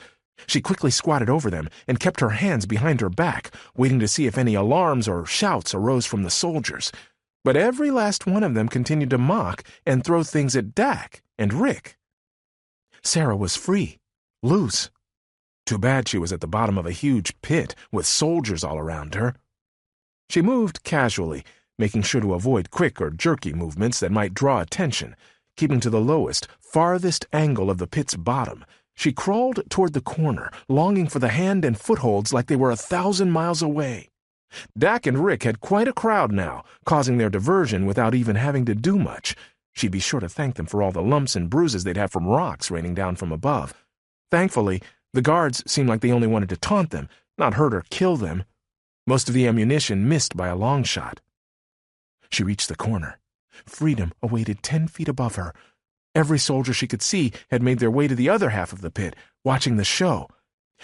She quickly squatted over them and kept her hands behind her back, waiting to see if any alarms or shouts arose from the soldiers. But every last one of them continued to mock and throw things at Dak and Rick. Sera was free, loose, Too bad she was at the bottom of a huge pit with soldiers all around her. She moved casually, making sure to avoid quick or jerky movements that might draw attention. Keeping to the lowest, farthest angle of the pit's bottom, she crawled toward the corner, longing for the hand and footholds like they were 1,000 miles away. Dak and Rick had quite a crowd now, causing their diversion without even having to do much. She'd be sure to thank them for all the lumps and bruises they'd have from rocks raining down from above. Thankfully, the guards seemed like they only wanted to taunt them, not hurt or kill them. Most of the ammunition missed by a long shot. She reached the corner. Freedom awaited 10 feet above her. Every soldier she could see had made their way to the other half of the pit, watching the show.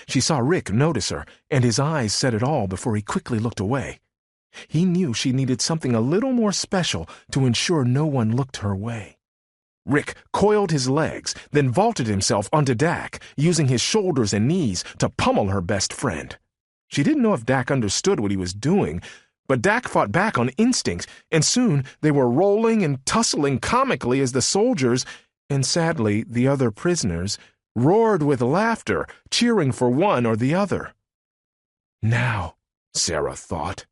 She saw Rick notice her, and his eyes said it all before he quickly looked away. He knew she needed something a little more special to ensure no one looked her way. Rick coiled his legs, then vaulted himself onto Dak, using his shoulders and knees to pummel her best friend. She didn't know if Dak understood what he was doing, but Dak fought back on instinct, and soon they were rolling and tussling comically as the soldiers, and sadly the other prisoners, roared with laughter, cheering for one or the other. Now, Sera thought.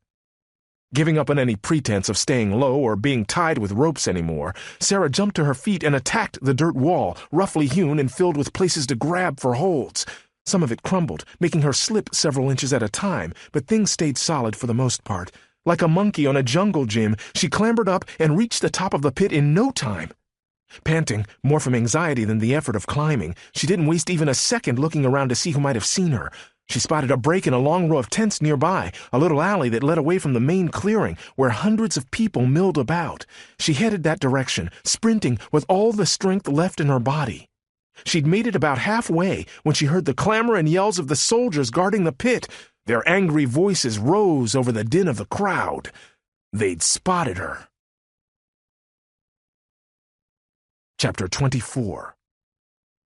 Giving up on any pretense of staying low or being tied with ropes anymore, Sera jumped to her feet and attacked the dirt wall, roughly hewn and filled with places to grab for holds. Some of it crumbled, making her slip several inches at a time, but things stayed solid for the most part. Like a monkey on a jungle gym, she clambered up and reached the top of the pit in no time. Panting, more from anxiety than the effort of climbing, she didn't waste even a second looking around to see who might have seen her. She spotted a break in a long row of tents nearby, a little alley that led away from the main clearing, where hundreds of people milled about. She headed that direction, sprinting with all the strength left in her body. She'd made it about halfway when she heard the clamor and yells of the soldiers guarding the pit. Their angry voices rose over the din of the crowd. They'd spotted her. Chapter 24.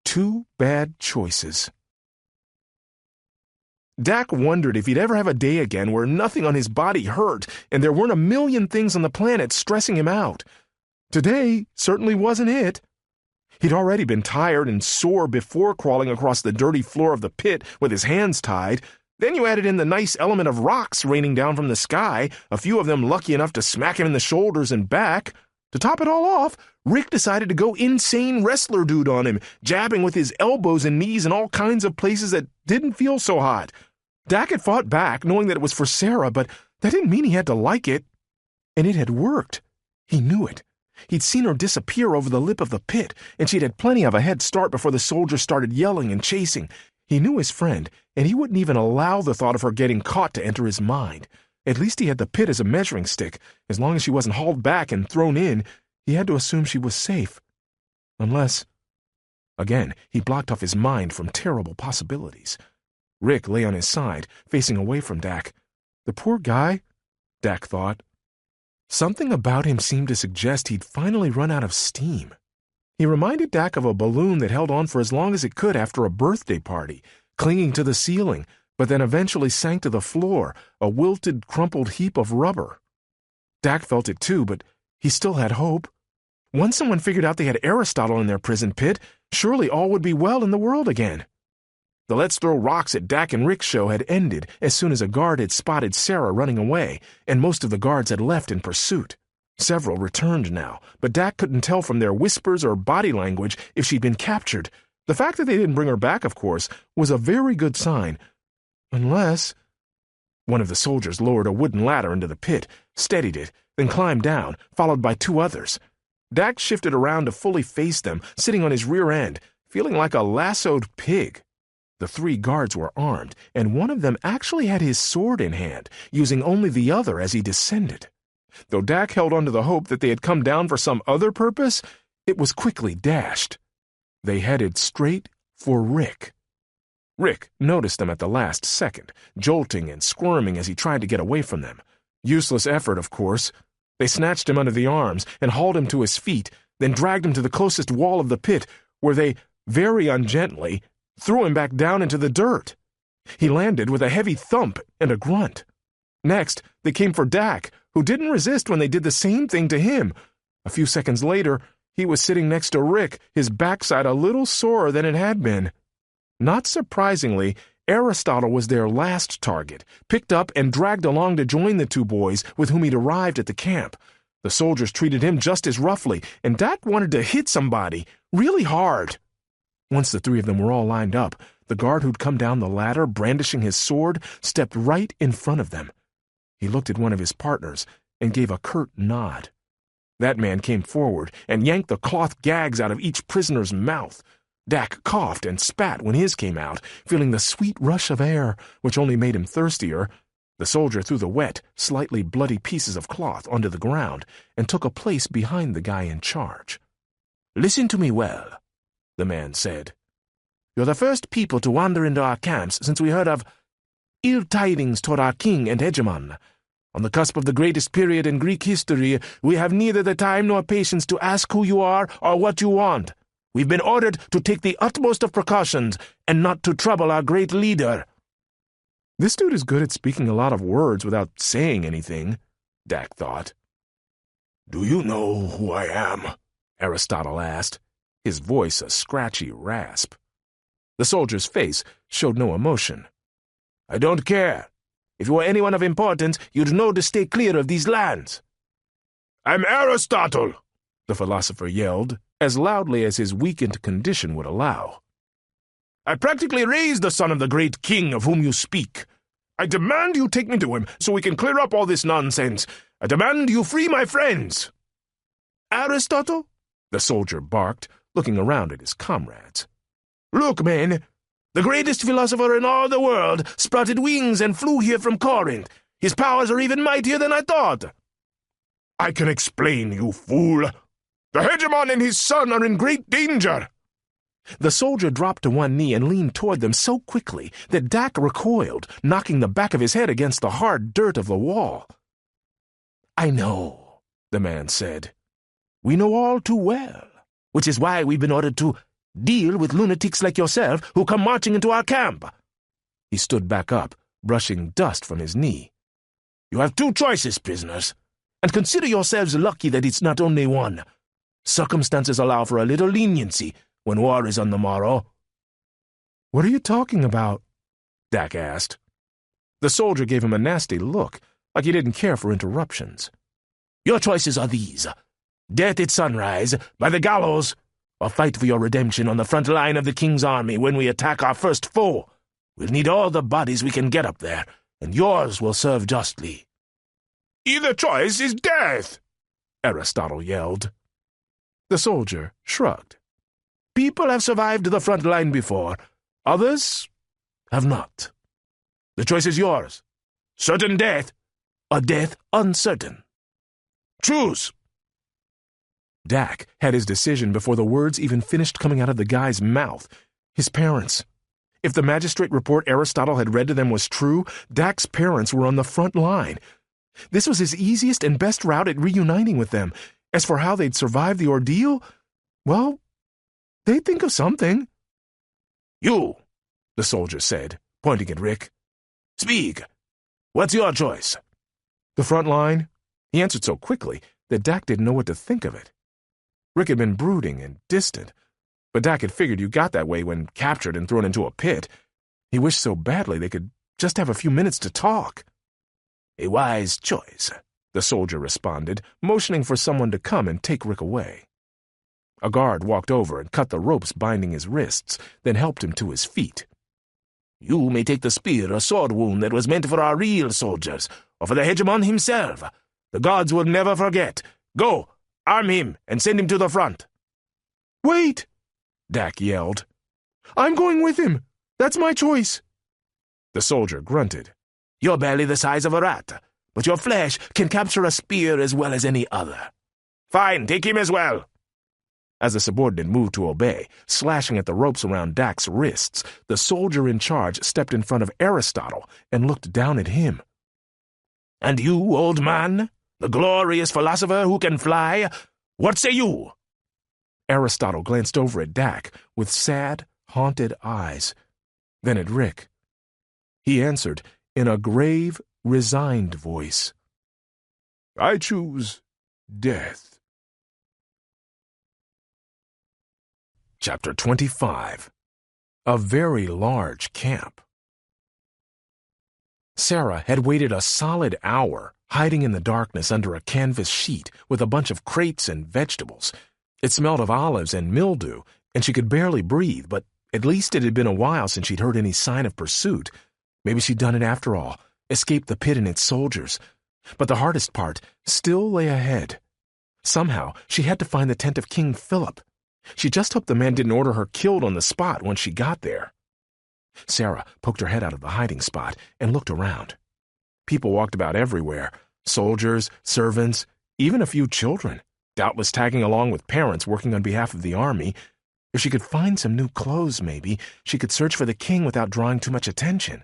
Two Bad Choices. Dak wondered if he'd ever have a day again where nothing on his body hurt and there weren't a million things on the planet stressing him out. Today certainly wasn't it. He'd already been tired and sore before crawling across the dirty floor of the pit with his hands tied. Then you added in the nice element of rocks raining down from the sky, a few of them lucky enough to smack him in the shoulders and back. To top it all off, Rick decided to go insane wrestler dude on him, jabbing with his elbows and knees in all kinds of places that didn't feel so hot. Dak had fought back, knowing that it was for Sera, but that didn't mean he had to like it. And it had worked. He knew it. He'd seen her disappear over the lip of the pit, and she'd had plenty of a head start before the soldiers started yelling and chasing. He knew his friend, and he wouldn't even allow the thought of her getting caught to enter his mind. At least he had the pit as a measuring stick. As long as she wasn't hauled back and thrown in, he had to assume she was safe. Unless... Again, he blocked off his mind from terrible possibilities. Rick lay on his side, facing away from Dak. The poor guy, Dak thought. Something about him seemed to suggest he'd finally run out of steam. He reminded Dak of a balloon that held on for as long as it could after a birthday party, clinging to the ceiling, but then eventually sank to the floor, a wilted, crumpled heap of rubber. Dak felt it too, but he still had hope. Once someone figured out they had Aristotle in their prison pit, surely all would be well in the world again. The Let's Throw Rocks at Dak and Rick show had ended as soon as a guard had spotted Sera running away, and most of the guards had left in pursuit. Several returned now, but Dak couldn't tell from their whispers or body language if she'd been captured. The fact that they didn't bring her back, of course, was a very good sign. Unless... One of the soldiers lowered a wooden ladder into the pit, steadied it, then climbed down, followed by two others. Dak shifted around to fully face them, sitting on his rear end, feeling like a lassoed pig. The three guards were armed, and one of them actually had his sword in hand, using only the other as he descended. Though Dak held on to the hope that they had come down for some other purpose, it was quickly dashed. They headed straight for Rick. Rick noticed them at the last second, jolting and squirming as he tried to get away from them. Useless effort, of course. They snatched him under the arms and hauled him to his feet, then dragged him to the closest wall of the pit, where they, very ungently, threw him back down into the dirt. He landed with a heavy thump and a grunt. Next, they came for Dak, who didn't resist when they did the same thing to him. A few seconds later, he was sitting next to Rick, his backside a little sorer than it had been. Not surprisingly, Aristotle was their last target, picked up and dragged along to join the two boys with whom he'd arrived at the camp. The soldiers treated him just as roughly, and Dak wanted to hit somebody, really hard. Once the three of them were all lined up, the guard who'd come down the ladder, brandishing his sword, stepped right in front of them. He looked at one of his partners and gave a curt nod. That man came forward and yanked the cloth gags out of each prisoner's mouth. Dak coughed and spat when his came out, feeling the sweet rush of air, which only made him thirstier. The soldier threw the wet, slightly bloody pieces of cloth onto the ground and took a place behind the guy in charge. "Listen to me well," the man said. "You're the first people to wander into our camps since we heard of ill tidings toward our king and hegemon. On the cusp of the greatest period in Greek history, we have neither the time nor patience to ask who you are or what you want. We've been ordered to take the utmost of precautions and not to trouble our great leader." This dude is good at speaking a lot of words without saying anything, Dak thought. "Do you know who I am?" Aristotle asked, his voice a scratchy rasp. The soldier's face showed no emotion. "I don't care. If you were anyone of importance, you'd know to stay clear of these lands." "I'm Aristotle," the philosopher yelled, as loudly as his weakened condition would allow. "I practically raised the son of the great king of whom you speak. I demand you take me to him so we can clear up all this nonsense. I demand you free my friends." "Aristotle?" the soldier barked, looking around at his comrades. "Look, man, the greatest philosopher in all the world sprouted wings and flew here from Corinth. His powers are even mightier than I thought." "I can explain, you fool. The hegemon and his son are in great danger." The soldier dropped to one knee and leaned toward them so quickly that Dak recoiled, knocking the back of his head against the hard dirt of the wall. "I know," the man said. "We know all too well, which is why we've been ordered to deal with lunatics like yourself who come marching into our camp." He stood back up, brushing dust from his knee. "You have two choices, prisoners, and consider yourselves lucky that it's not only one. Circumstances allow for a little leniency when war is on the morrow." "What are you talking about?" Dak asked. The soldier gave him a nasty look, like he didn't care for interruptions. "Your choices are these: death at sunrise, by the gallows, or fight for your redemption on the front line of the king's army when we attack our first foe. We'll need all the bodies we can get up there, and yours will serve justly." "Either choice is death," Aristotle yelled. The soldier shrugged. "People have survived the front line before. Others have not. The choice is yours. Certain death, or death uncertain. Choose." Dak had his decision before the words even finished coming out of the guy's mouth. His parents. If the magistrate report Aristotle had read to them was true, Dak's parents were on the front line. This was his easiest and best route at reuniting with them. As for how they'd survive the ordeal, well, they'd think of something. "You," the soldier said, pointing at Rick. "Speak. What's your choice?" "The front line?" He answered so quickly that Dak didn't know what to think of it. Rick had been brooding and distant, but Dak had figured you got that way when captured and thrown into a pit. He wished so badly they could just have a few minutes to talk. "A wise choice," the soldier responded, motioning for someone to come and take Rick away. A guard walked over and cut the ropes binding his wrists, then helped him to his feet. "You may take the spear or sword wound that was meant for our real soldiers, or for the hegemon himself. The gods will never forget. Go, arm him and send him to the front." "Wait!" Dak yelled. "I'm going with him. That's my choice." The soldier grunted. "You're barely the size of a rat, but your flesh can capture a spear as well as any other." "Fine, take him as well." As the subordinate moved to obey, slashing at the ropes around Dak's wrists, the soldier in charge stepped in front of Aristotle and looked down at him. "And you, old man, the glorious philosopher who can fly, what say you?" Aristotle glanced over at Dak with sad, haunted eyes, then at Rick. He answered in a grave, resigned voice, "I choose death." Chapter 25. A very large camp. Sera had waited a solid hour, hiding in the darkness under a canvas sheet with a bunch of crates and vegetables. It smelled of olives and mildew, and she could barely breathe, but at least it had been a while since she'd heard any sign of pursuit. Maybe she'd done it after all, escaped the pit and its soldiers. But the hardest part still lay ahead. Somehow, she had to find the tent of King Philip. She just hoped the man didn't order her killed on the spot once she got there. Sera poked her head out of the hiding spot and looked around. People walked about everywhere, soldiers, servants, even a few children, doubtless tagging along with parents working on behalf of the army. If she could find some new clothes, maybe, she could search for the king without drawing too much attention.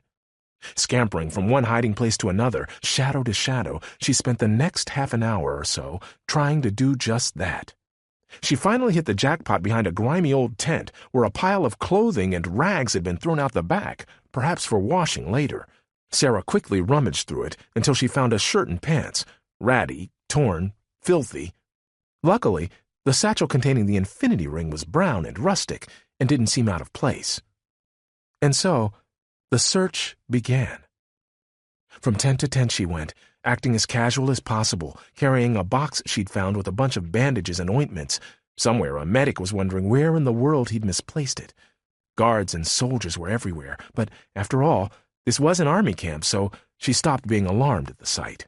Scampering from one hiding place to another, shadow to shadow, she spent the next half an hour or so trying to do just that. She finally hit the jackpot behind a grimy old tent where a pile of clothing and rags had been thrown out the back, perhaps for washing later. Sera quickly rummaged through it until she found a shirt and pants, ratty, torn, filthy. Luckily, the satchel containing the infinity ring was brown and rustic and didn't seem out of place. And so, the search began. From tent to tent she went, acting as casual as possible, carrying a box she'd found with a bunch of bandages and ointments. Somewhere a medic was wondering where in the world he'd misplaced it. Guards and soldiers were everywhere, but after all, this was an army camp, so she stopped being alarmed at the sight.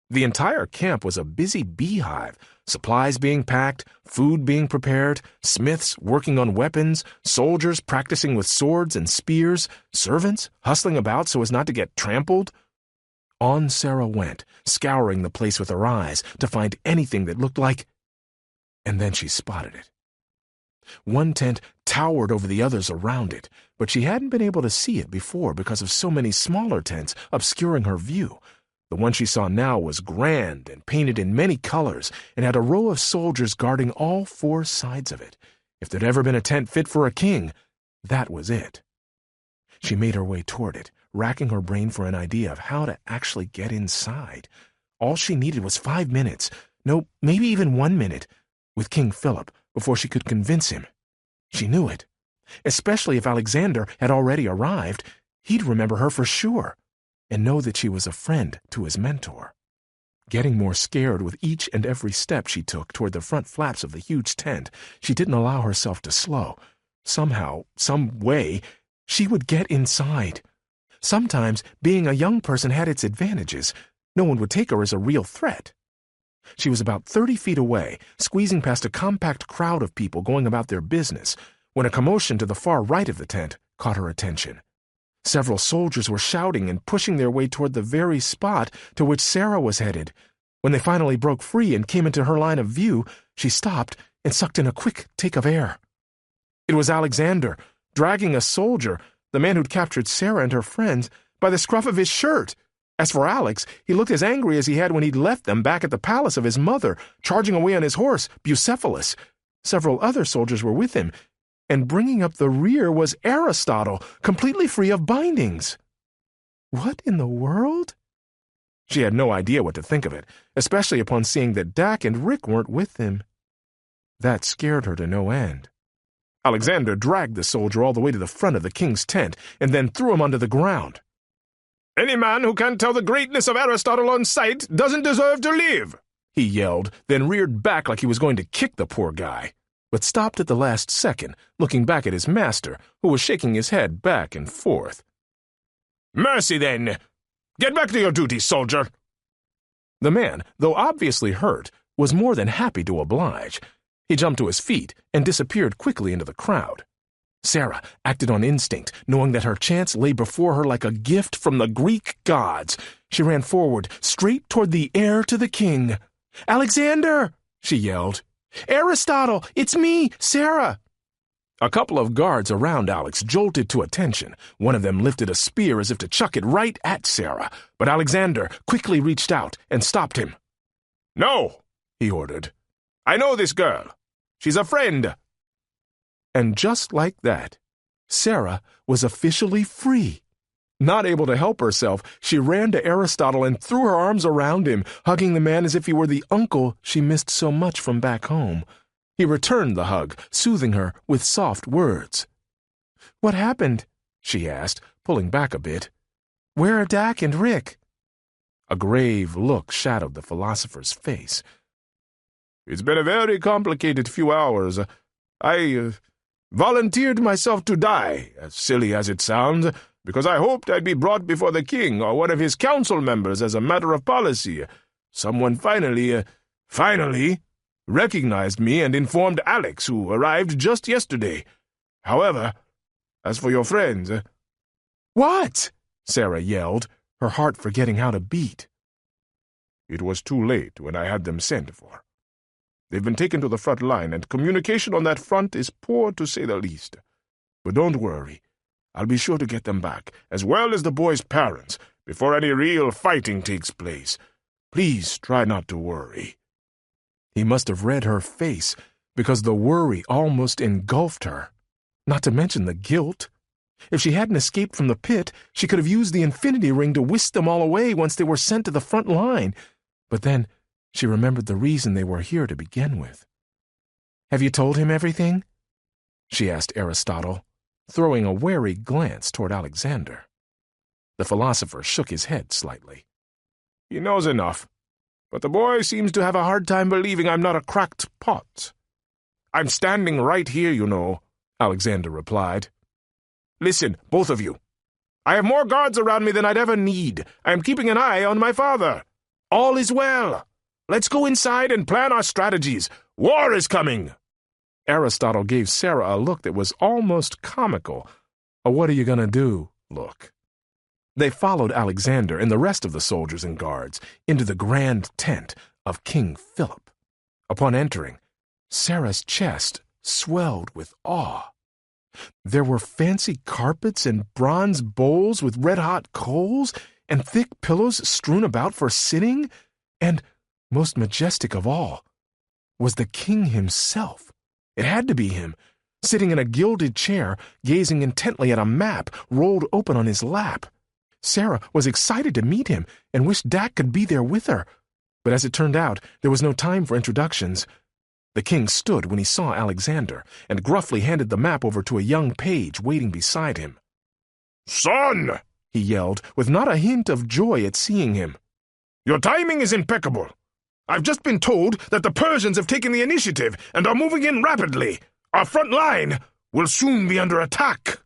The entire camp was a busy beehive, supplies being packed, food being prepared, smiths working on weapons, soldiers practicing with swords and spears, servants hustling about so as not to get trampled. On Sera went, scouring the place with her eyes to find anything that looked like... And then she spotted it. One tent towered over the others around it, but she hadn't been able to see it before because of so many smaller tents obscuring her view. The one she saw now was grand and painted in many colors and had a row of soldiers guarding all four sides of it. If there'd ever been a tent fit for a king, that was it. She made her way toward it, racking her brain for an idea of how to actually get inside. All she needed was 5 minutes, no, maybe even 1 minute, with King Philip before she could convince him. She knew it. Especially if Alexander had already arrived, he'd remember her for sure, and know that she was a friend to his mentor. Getting more scared with each and every step she took toward the front flaps of the huge tent, she didn't allow herself to slow. Somehow, some way, she would get inside. Sometimes being a young person had its advantages. No one would take her as a real threat. She was about 30 feet away, squeezing past a compact crowd of people going about their business, when a commotion to the far right of the tent caught her attention. Several soldiers were shouting and pushing their way toward the very spot to which Sera was headed. When they finally broke free and came into her line of view, she stopped and sucked in a quick take of air. It was Alexander, dragging a soldier, the man who'd captured Sera and her friends, by the scruff of his shirt. As for Alex, he looked as angry as he had when he'd left them back at the palace of his mother, charging away on his horse, Bucephalus. Several other soldiers were with him, and bringing up the rear was Aristotle, completely free of bindings. What in the world? She had no idea what to think of it, especially upon seeing that Dak and Rick weren't with him. That scared her to no end. Alexander dragged the soldier all the way to the front of the king's tent and then threw him onto the ground. "Any man who can't tell the greatness of Aristotle on sight doesn't deserve to live," he yelled, then reared back like he was going to kick the poor guy, but stopped at the last second, looking back at his master, who was shaking his head back and forth. "Mercy, then! Get back to your duty, soldier!" The man, though obviously hurt, was more than happy to oblige. He jumped to his feet and disappeared quickly into the crowd. Sera acted on instinct, knowing that her chance lay before her like a gift from the Greek gods. She ran forward, straight toward the heir to the king. "Alexander!" she yelled. "Aristotle! It's me, Sera!" A couple of guards around Alex jolted to attention. One of them lifted a spear as if to chuck it right at Sera, but Alexander quickly reached out and stopped him. "No," he ordered. "I know this girl. She's a friend." And just like that, Sera was officially free. Not able to help herself, she ran to Aristotle and threw her arms around him, hugging the man as if he were the uncle she missed so much from back home. He returned the hug, soothing her with soft words. "What happened?" she asked, pulling back a bit. Where are Dak and Rick? A grave look shadowed the philosopher's face. It's been a very complicated few hours. I volunteered myself to die, as silly as it sounds, because I hoped I'd be brought before the king or one of his council members as a matter of policy. Someone finally recognized me and informed Alex, who arrived just yesterday. However, as for your friends... What? Sera yelled, her heart forgetting how to beat. It was too late when I had them sent for. They've been taken to the front line, and communication on that front is poor to say the least. But don't worry. I'll be sure to get them back, as well as the boys' parents, before any real fighting takes place. Please try not to worry. He must have read her face, because the worry almost engulfed her. Not to mention the guilt. If she hadn't escaped from the pit, she could have used the infinity ring to whisk them all away once they were sent to the front line. But then she remembered the reason they were here to begin with. "Have you told him everything?" she asked Aristotle, throwing a wary glance toward Alexander. The philosopher shook his head slightly. He knows enough, but the boy seems to have a hard time believing I'm not a cracked pot. I'm standing right here, you know, Alexander replied. Listen, both of you. I have more guards around me than I'd ever need. I am keeping an eye on my father. All is well. Let's go inside and plan our strategies. War is coming. Aristotle gave Sera a look that was almost comical. A what-are-you-gonna-do look. They followed Alexander and the rest of the soldiers and guards into the grand tent of King Philip. Upon entering, Sera's chest swelled with awe. There were fancy carpets and bronze bowls with red-hot coals and thick pillows strewn about for sitting, and, most majestic of all, was the king himself. It had to be him, sitting in a gilded chair, gazing intently at a map rolled open on his lap. Sera was excited to meet him and wished Dak could be there with her, but as it turned out, there was no time for introductions. The king stood when he saw Alexander and gruffly handed the map over to a young page waiting beside him. "Son!" he yelled, with not a hint of joy at seeing him. "Your timing is impeccable. I've just been told that the Persians have taken the initiative and are moving in rapidly. Our front line will soon be under attack."